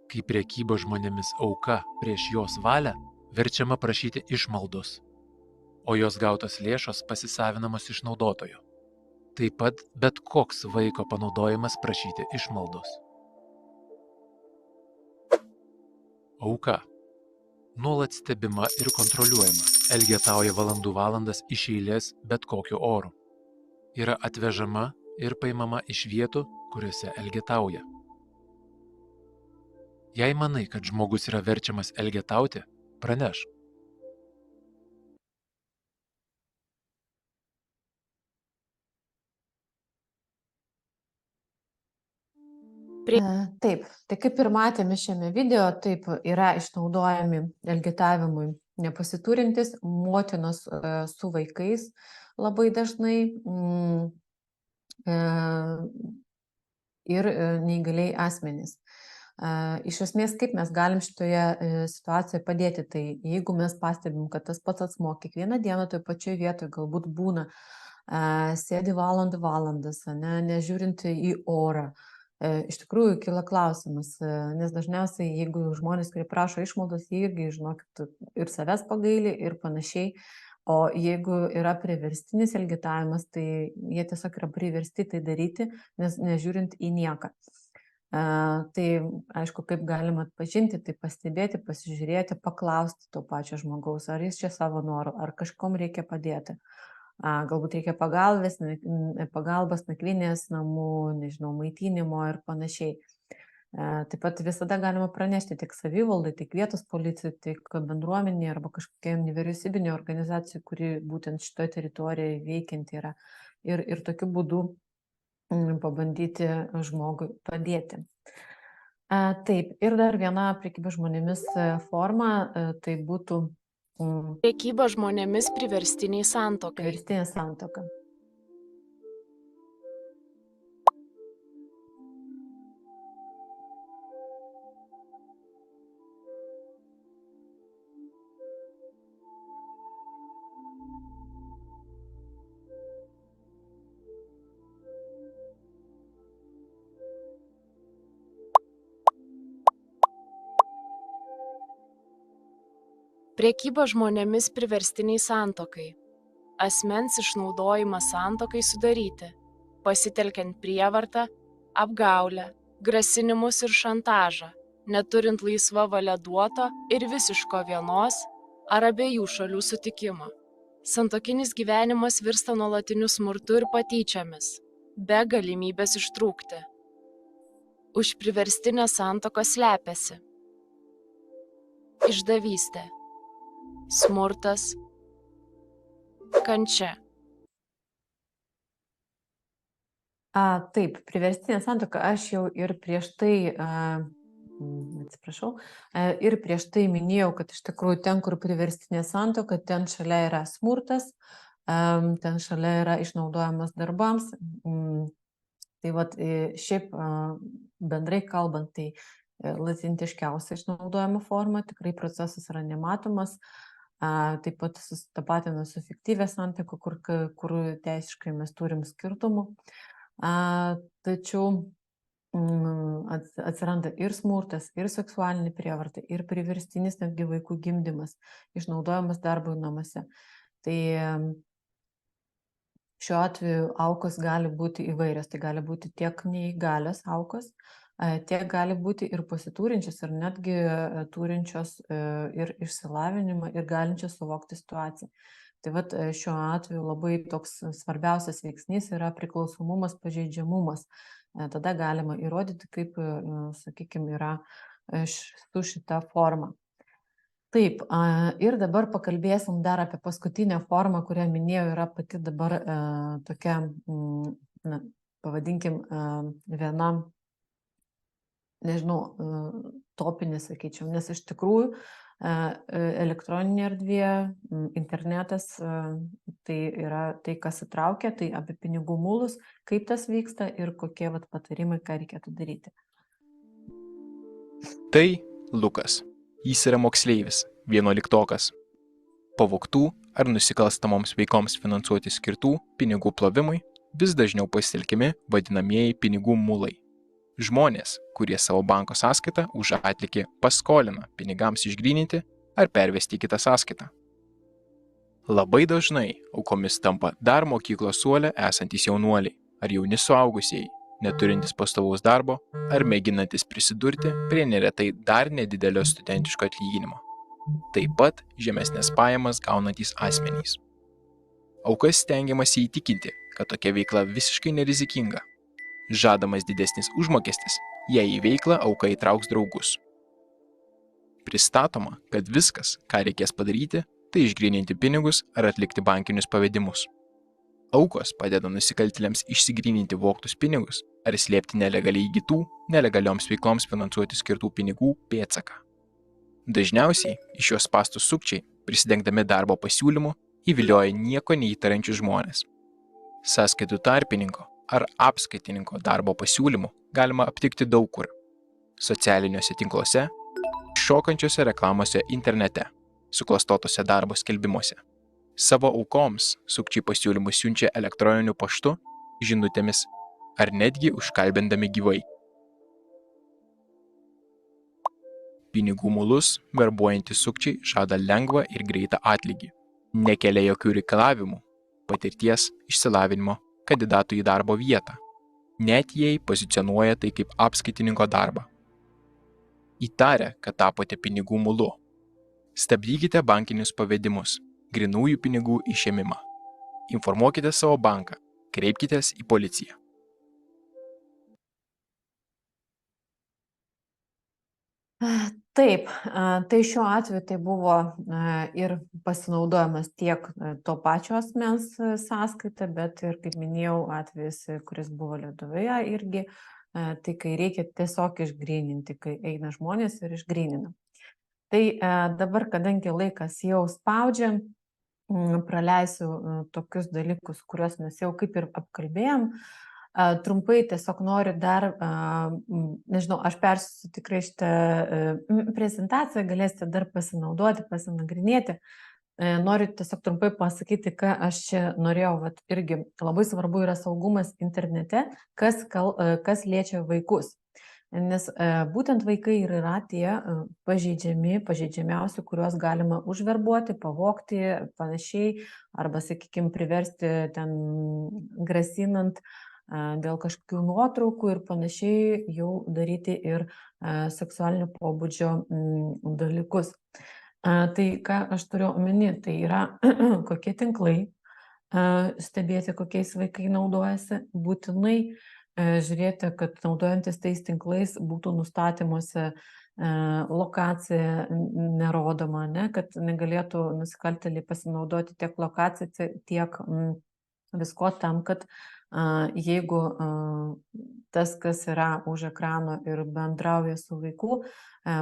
kai prekyba žmonėmis auka prieš jos valią verčiama prašyti išmaldos, o jos gautos lėšos pasisavinamos išnaudotojo. Taip pat bet koks vaiko panaudojimas prašyti išmaldos. Auka. Nuolat stebima ir kontroliuojama, elgetauja valandas iš eilės bet kokiu oru. Yra atvežama ir paimama iš vietų, kuriuose elgetauja. Jei manai, kad žmogus yra verčiamas elgetauti, pranešk. Taip, tai kaip ir matėme šiame video, taip yra išnaudojami elgetavimui nepasiturintis, motinos su vaikais labai dažnai ir neįgaliai asmenys. Iš esmės, kaip mes galim šitoje situacijoje padėti, tai jeigu mes pastebim, kad tas pats asmuo kiekvieną dieną toje pačioje vietoje galbūt būna, sėdi valandas, nežiūrint į orą, iš tikrųjų kyla klausimas, nes dažniausiai, jeigu žmonės, kurie prašo išmaldos, jie irgi, žinokit, ir savęs pagaili ir panašiai, o jeigu yra priverstinis elgetavimas, tai jie tiesiog yra priversti tai daryti, nes nežiūrint į nieką. Tai aišku, kaip galima atpažinti, tai pastebėti, pasižiūrėti, paklausti to pačio žmogaus, ar jis čia savo noru, ar kažkom reikia padėti. Galbūt reikia pagalbos nakvynės namų, nežinau, maitinimo ir panašiai. Taip pat visada galima pranešti tiek savivaldai, tiek vietos policijai, tiek bendruomenė arba kažkokia nevyriausybinė organizacija, kuri būtent šitoje teritorijoje veikianti yra. Ir tokiu būdu pabandyti žmogui padėti. Taip, ir dar viena prekyba žmonėmis forma, tai būtų Prekyba žmonėmis priverstiniai santuokai. priverstinė santuoka. Prekyba žmonėmis priverstiniai santuokai. Asmens išnaudojimas santuokai sudaryti, pasitelkiant prievartą, apgaulę, grasinimus ir šantažą, neturint laisva valia duoto ir visiško vienos ar abiejų šalių sutikimo. Santuokinis gyvenimas virsta nuolatiniu smurtu ir patyčiomis, be galimybės ištrūkti. Už priverstinę santuoką slepiasi išdavystė, smurtas, kančia. Taip, priverstinė santuoka, aš jau ir prieš tai, ir prieš tai minėjau, kad iš tikrųjų ten, kur priverstinė santuoka, ten šalia yra smurtas, ten šalia yra išnaudojamas darbams. Tai vat, šiaip bendrai kalbant, tai latentiškiausia išnaudojama forma, tikrai procesas yra nematomas. Taip pat susitapatina su fiktyvia santuoka, kur teisiškai mes turim skirtumų. Tačiau atsiranda ir smurtas, ir seksualinė prievarta, ir priverstinis netgi vaikų gimdymas, išnaudojamas darbui namuose. Tai Šiuo atveju aukos gali būti įvairios, tai gali būti tiek neįgalios aukos, tiek gali būti ir pasiturinčios, ir netgi turinčios ir išsilavinimą, ir galinčios suvokti situaciją. Tai vat šiuo atveju labai toks svarbiausias veiksnys yra priklausomumas, pažeidžiamumas. Tada galima įrodyti, kaip, sakykime, yra su šita forma. Taip, ir dabar pakalbėsim dar apie paskutinę formą, kurią minėjau, yra pati dabar tokia, na, pavadinkim, viena, nežinau, topinė, sakyčiau, nes iš tikrųjų elektroninė erdvė, internetas, tai yra tai, kas įtraukia, tai apie pinigų mulus, kaip tas vyksta ir kokie vat patarimai, ką reikėtų daryti. Tai Lukas. Jis yra moksleivis, 11-okas. Pavogtų ar nusikalstamoms veikoms finansuoti skirtų pinigų plovimui vis dažniau pasitelkiami vadinamieji pinigų mulai. Žmonės, kurie savo banko sąskaitą už atlygį paskolina pinigams išgryninti ar pervesti į kitą sąskaitą. Labai dažnai aukomis tampa dar mokyklos suole esantys jaunuoliai ar jauni suaugusieji, neturintys pastovaus darbo ar mėginantis prisidurti prie neretai dar nedidelio studentiško atlyginimo. Taip pat žemesnės pajamas gaunantys asmenys. Aukas stengiamasi įtikinti, kad tokia veikla visiškai nerizikinga. Žadamas didesnis užmokestis, jei į veiklą auka įtrauks draugus. Pristatoma, kad viskas, ką reikės padaryti, tai išgryninti pinigus ar atlikti bankinius pavedimus. Aukos padeda nusikaltėliams išsigryninti vogtus pinigus ar slėpti nelegaliai įgytų, nelegalioms veikloms finansuoti skirtų pinigų pėdsaką. Dažniausiai iš šios spąstus sukčiai, prisidengdami darbo pasiūlymu, įvilioja nieko neįtariančius žmonės. Sąskaitų tarpininko ar apskaitininko darbo pasiūlymų galima aptikti daug kur. Socialiniuose tinkluose, šokančiose reklamose internete, suklastotose darbo skelbimuose. Savo aukoms sukčiai pasiūlymus siunčia elektroniniu paštu, žinutėmis ar netgi užkalbindami gyvai. Pinigų mulus verbuojantys sukčiai žada lengvą ir greitą atlygį. Nekelia jokių reikalavimų, patirties, išsilavinimo, kandidatų į darbo vietą, net jei pozicionuoja tai kaip apskaitininko darbą. Įtarę, kad tapote pinigų mulu, stabdykite bankinius pavedimus, grynųjų pinigų išėmimą. Informuokite savo banką, kreipkitės į policiją. Taip, tai šiuo atveju tai buvo ir pasinaudojimas tiek to pačio asmens sąskaita, bet ir, kaip minėjau, atvejis, kuris buvo Lietuvoje irgi, tai kai reikia tiesiog išgryninti, kai eina žmonės ir išgrynina. Tai dabar, kadangi laikas jau spaudžia, praleisiu tokius dalykus, kuriuos mes jau kaip ir apkalbėjom. Trumpai tiesiog noriu dar, nežinau, aš persiusiu tikrai šitą prezentaciją, galėsite dar pasinaudoti, pasinagrinėti. Noriu tiesiog trumpai pasakyti, ką aš čia norėjau, vat, irgi labai svarbu yra saugumas internete, kas liečia vaikus. Nes būtent vaikai ir yra tie pažeidžiamiausi, kuriuos galima užverbuoti, pavogti, panašiai, arba, sakykime, priversti ten grasinant dėl kažkokių nuotraukų ir panašiai jau daryti ir seksualinio pobūdžio dalykus. Tai ką aš turiu omeny, tai yra kokie tinklai, stebėti, kokiais vaikai naudojasi, būtinai žiūrėti, kad naudojantis tais tinklais būtų nustatymuose lokacija nerodoma, ne? Kad negalėtų nusikaltėliai pasinaudoti tiek lokaciją, tiek visko tam, kad jeigu tas, kas yra už ekrano ir bendrauja su vaiku,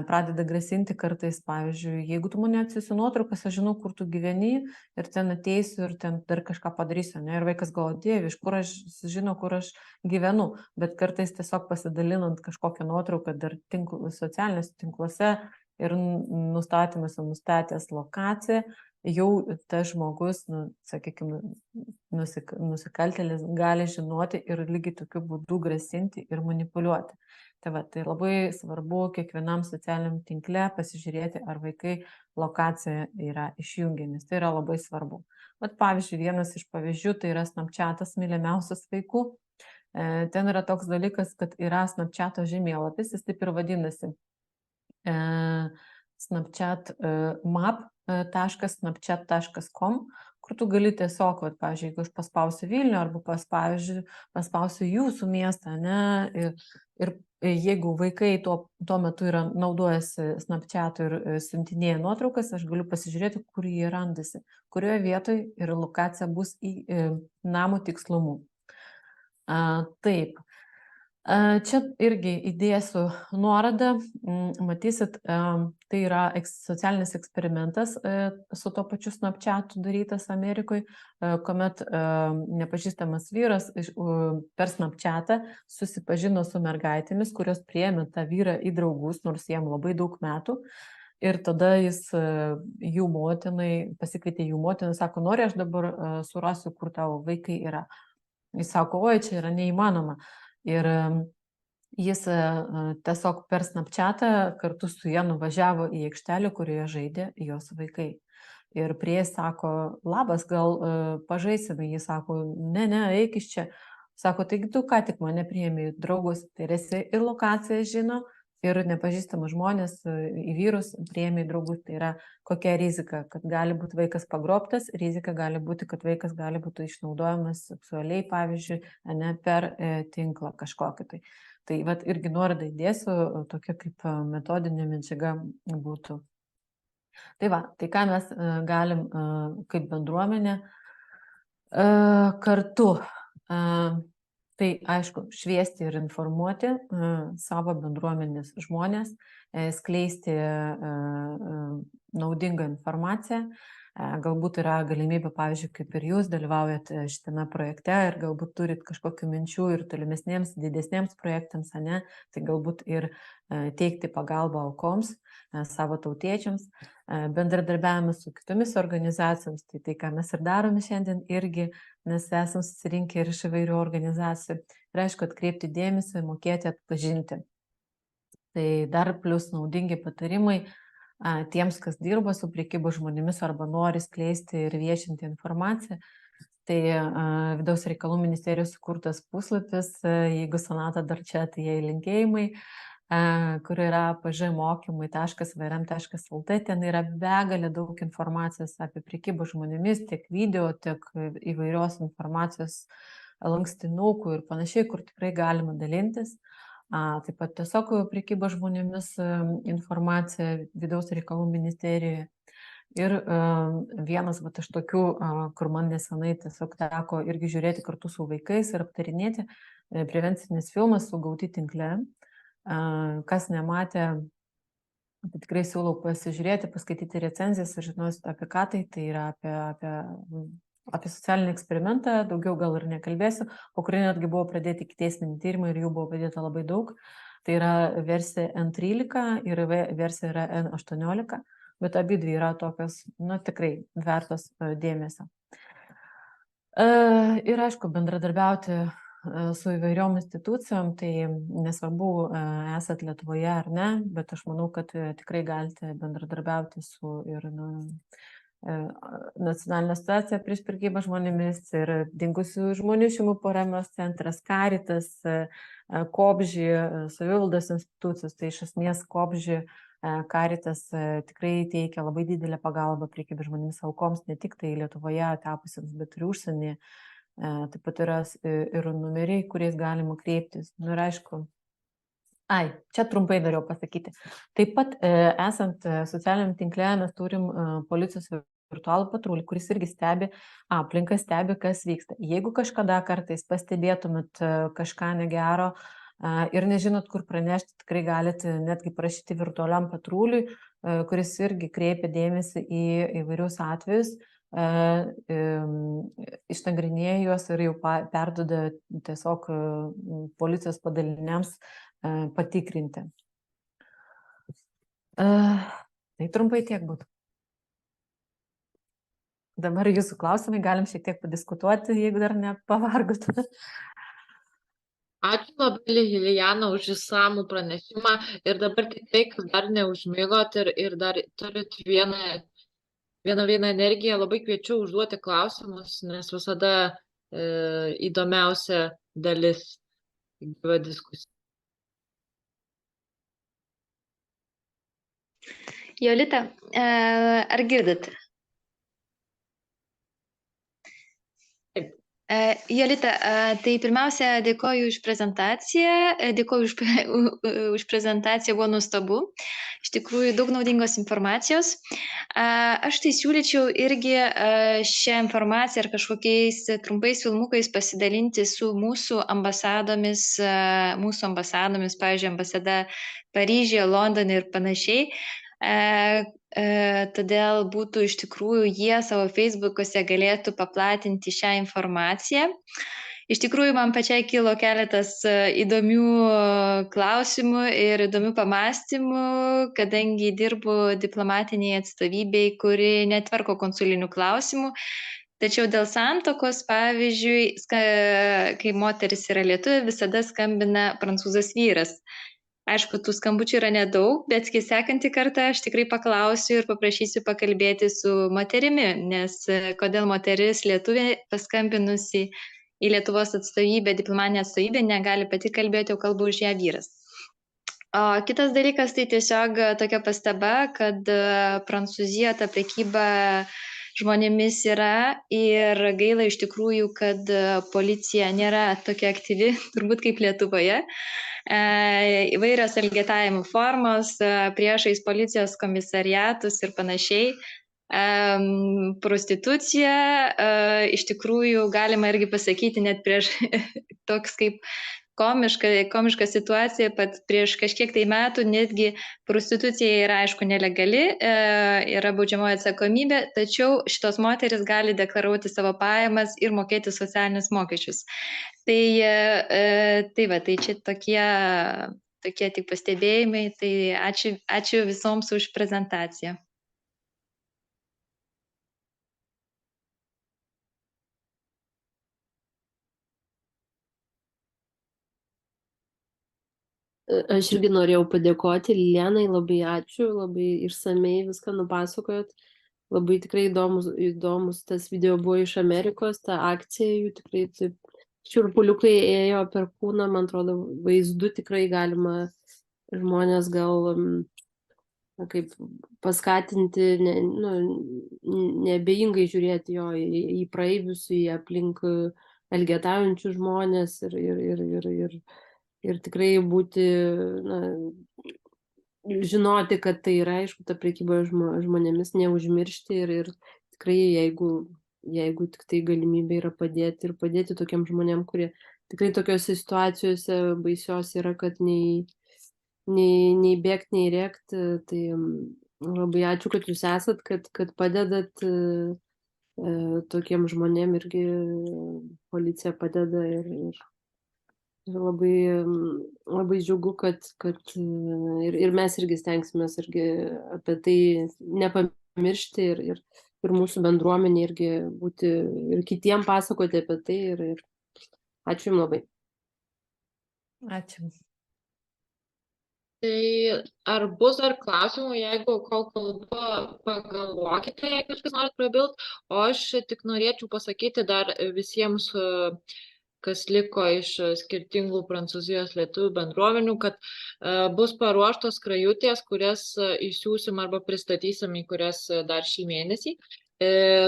pradeda grasinti kartais, pavyzdžiui, jeigu tu mane atsiųsi nuotraukas, aš žinau, kur tu gyveni ir ten ateisiu ir ten dar kažką padarysiu, ne? Ir vaikas galvoja, Dieve, iš kur aš žinau, kur aš gyvenu, bet kartais tiesiog pasidalinant kažkokią nuotrauką dar socialiniuose tinkluose ir nustatęs lokaciją, jau tas žmogus, sakykime, nusikaltėlis gali žinoti ir lygiai tokiu būdu grasinti ir manipuliuoti. Tai labai svarbu kiekvienam socialiniam tinkle pasižiūrėti, ar vaikai lokacija yra išjungia, nes tai yra labai svarbu. Pavyzdžiui, vienas iš pavyzdžių tai yra Snapchatas mylimiausias vaikų. Ten yra toks dalykas, kad yra Snapchato žemėlapis, jis taip ir vadinasi. Snapchat map.snapchat.com, kur tu gali tiesiog, pavyzdžiui, jeigu aš paspausiu Vilnių arba paspausiu jūsų miestą, ne, ir jeigu vaikai tuo metu naudojasi Snapchatu ir siuntinėja nuotraukas, aš galiu pasižiūrėti, kur jie randasi, kurioje vietoje ir lokacija bus į namų tikslumu. Taip. Čia irgi įdėsiu nuorodą, matysit, tai yra socialinis eksperimentas su to pačiu Snapchatu darytas Amerikoje, kuomet nepažįstamas vyras per Snapchatą susipažino su mergaitėmis, kurios priėmė tą vyrą į draugus, nors jam labai daug metų. Ir tada jis jų motinai, pasikvietė jų motiną, sako, nori aš dabar surasiu, kur tavo vaikai yra. Jis sako, oi, čia yra neįmanoma. Ir jis tiesiog per Snapchatą kartu su ja nuvažiavo į aikštelę, kurioje žaidė jos vaikai. Ir prie jis sako, labas, gal pažaisime. Jis sako, ne, eik iš čia. Sako, taigi tu ką tik mane priėmė į draugus. Tai esi ir lokaciją žino, ir nepažįstamus žmonės į vyrus priėmė į draugus. Tai yra kokia rizika, kad gali būti vaikas pagrobtas, rizika gali būti, kad vaikas gali būti išnaudojamas seksualiai, pavyzdžiui, ne per tinklą kažkokį. Tai irgi nuorodą įdėsiu, tokia kaip metodinė medžiaga būtų. Tai ką mes galim kaip bendruomenė kartu. Tai aišku, šviesti ir informuoti savo bendruomenės žmonės, skleisti naudingą informaciją. Galbūt yra galimybė, pavyzdžiui, kaip ir jūs dalyvaujat šitame projekte ir galbūt turit kažkokių minčių ir tolimesniems, didesniems projektams, ne, tai galbūt ir teikti pagalbą aukoms, savo tautiečiams, bendradarbiavimas su kitomis organizacijoms, tai ką mes ir darome šiandien irgi, nes esam susirinkę ir iš įvairių organizacijų. Ir aišku, atkreipti dėmesį, mokėti atpažinti. Tai dar plus naudingi patarimai tiems, kas dirba su prekybos žmonėmis arba nori skleisti ir viešinti informaciją. Tai Vidaus reikalų ministerijos sukurtas puslapis, jeigu Sonata dar čia, tai jai linkėjimai, kur yra pžmokymai.vrm.lt, ten yra begalė daug informacijos apie prekybos žmonėmis, tiek video, tiek įvairios informacijos lankstinukų ir panašiai, kur tikrai galima dalintis. Taip pat tiesiog prekybos žmonėmis informacija Vidaus reikalų ministerijoje. Ir vienas iš tokių, kur man nesenai tiesiog teko irgi žiūrėti kartu su vaikais ir aptarinėti, prevencinis filmas Sugauti tinkle. Kas nematė, tai tikrai siūlau pasižiūrėti, paskaityti recenzijas ir žinosit apie ką tai yra apie socialinį eksperimentą, daugiau gal ir nekalbėsiu, po kurį netgi buvo pradėti ikiteisminį tyrimą ir jų buvo pradėta labai daug. Tai yra versija N13 ir versija yra N18, bet abi dvi yra tokios, tikrai vertos dėmesio. Ir aišku, bendradarbiauti su įvairiom institucijom, tai nesvarbu, esat Lietuvoje ar ne, bet aš manau, kad tikrai galite bendradarbiauti su ir Nacionalinė asociacija prieš prekybą žmonėmis ir dingusių žmonių šeimų paramos centras, Caritas, Kopži, savivaldos institucijos, tai iš esmės Kopži, Caritas tikrai teikia labai didelę pagalbą prekybos žmonėmis aukoms, ne tik tai Lietuvoje tapusiems, bet ir užsienyje. Taip pat yra ir numeriai, kuriais galima kreiptis. Ir aišku, čia trumpai norėjau pasakyti. Taip pat esant socialiniam tinkle mes turim policijos virtualų patrulį, kuris irgi stebi aplinką, stebi, kas vyksta. Jeigu kažkada kartais pastebėtumėt kažką negero ir nežinot, kur pranešti, tikrai galite netgi prašyti virtualiam patruliui, kuris irgi kreipia dėmesį į įvairius atvejus, išnagrinėja juos ir jau perduoda tiesiog policijos padaliniams patikrinti. Tai trumpai tiek būtų. Dabar jūsų klausimai, galim šiek tiek padiskutuoti, jeigu dar nepavargot. Ačiū labai, Lilijana, už išsamų pranešimą. Ir dabar tikrai, kas dar neužmigot ir dar turit vieną energiją, labai kviečiu užduoti klausimus, nes visada įdomiausia dalis gyva diskusija. Jolita, ar girdit? Jolita, tai pirmiausia, dėkoju už prezentaciją, už prezentaciją, buvo nuostabu. Iš tikrųjų, daug naudingos informacijos. Aš tai siūlyčiau irgi šią informaciją ar kažkokiais trumpais filmukais pasidalinti su mūsų ambasadomis, pavyzdžiui, ambasada Paryžiuje, Londone ir panašiai. Todėl būtų iš tikrųjų jie savo Facebook'uose galėtų paplatinti šią informaciją. Iš tikrųjų, man pačiai kilo keletas įdomių klausimų ir įdomių pamastymų, kadangi dirbu diplomatinėje atstovybėje, kuri netvarko konsulinių klausimų. Tačiau dėl santuokos, pavyzdžiui, kai moteris yra lietuvė, visada skambina prancūzas vyras. Aišku, tų skambučių yra nedaug, bet kai sekantį kartą aš tikrai paklausiu ir paprašysiu pakalbėti su moterimi, nes kodėl moteris lietuvė paskambinusi į Lietuvos atstovybę, diplomatinę atstovybę, negali pati kalbėti, o kalba už ją vyras. O kitas dalykas tai tiesiog tokia pastaba, kad Prancūzija ta prekyba žmonėmis yra ir gaila iš tikrųjų, kad policija nėra tokia aktyvi, turbūt kaip Lietuvoje. Įvairios elgetavimo formos, priešais policijos komisariatus ir panašiai. Prostitucija, iš tikrųjų galima irgi pasakyti net prieš toks kaip komiška situacija, pat prieš kažkiek tai metų netgi prostitucija yra aišku nelegali, yra baudžiamoji atsakomybė, tačiau šitos moteris gali deklaruoti savo pajamas ir mokėti socialinius mokesčius. Tai čia tokie tik pastebėjimai, tai ačiū visoms už prezentaciją. Aš irgi norėjau padėkoti Lilijanai, labai ačiū, labai išsamei viską nupasakojot. Labai tikrai įdomus tas video buvo iš Amerikos, ta akcija jų tikrai taip šiurpuliukai ėjo per kūną, man atrodo, vaizdu tikrai galima žmonės gal kaip paskatinti, neabejingai žiūrėti jo į praeivius, į aplink elgetaujančius žmonės ir tikrai būti, žinoti, kad tai yra, aišku, ta prekyba žmonėmis, neužmiršti ir tikrai, jeigu tik tai galimybė yra padėti tokiam žmonėm, kurie tikrai tokiose situacijose baisios yra, kad nei bėgti, nei rėkti, tai labai ačiū, kad jūs esat, kad padedat tokiem žmonėm irgi policija padeda ir labai džiugu, kad ir mes irgi stengsimės irgi apie tai nepamiršti ir mūsų bendruomenė irgi būti ir kitiem pasakoti apie tai ir ačiū jums labai. Ačiū. Tai ar bus dar klausimų, jeigu kol kalba pagalvokite, jeigu kažkas norit prabilt, o aš tik norėčiau pasakyti dar visiems kas liko iš skirtingų Prancūzijos lietuvių bendruomenių, kad bus paruoštos skrajutės, kurias išsiųsim arba pristatysim į kurias dar šį mėnesį,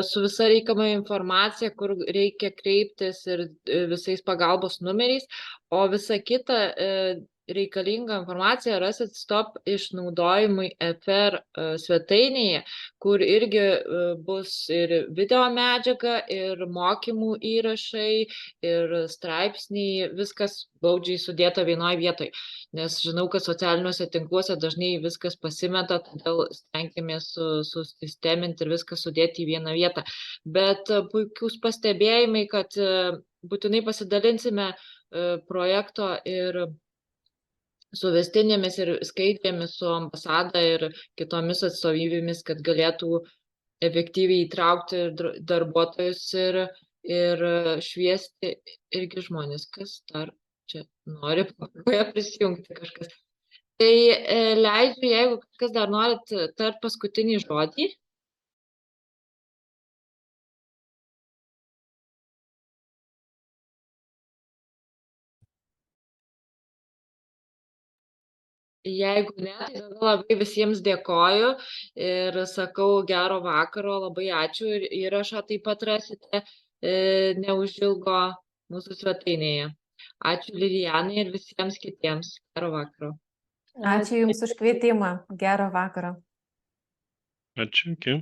su visa reikama informacija, kur reikia kreiptis ir visais pagalbos numeriais, o visa kita reikalingą informaciją rasit Stop išnaudojimui FR svetainėje, kur irgi bus ir video medžiaga, ir mokymų įrašai, ir straipsniai, viskas glaudžiai sudėta vienoje vietoje. Nes žinau, kad socialiniuose tinkluose dažnai viskas pasimeta, todėl stenkimės susisteminti ir viską sudėti į vieną vietą. Bet puikius pastebėjimai, kad būtinai pasidalinsime projekto ir suvestinėmis ir skaidrėmis su ambasada ir kitomis atstovybėmis, kad galėtų efektyviai įtraukti darbuotojus ir šviesti irgi žmonės, kas dar čia nori pabaigoje prisijungti kažkas. Tai leidžiu, jeigu kas dar norit tart paskutinį žodį. Jeigu ne, tai tada labai visiems dėkoju ir sakau gero vakaro, labai ačiū ir įrašą taip pat rasite neužilgo mūsų svetainėje. Ačiū Lilijanai ir visiems kitiems. Gero vakaro. Ačiū Jums už kvietimą. Gero vakaro. Ačiū, iki.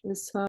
Viso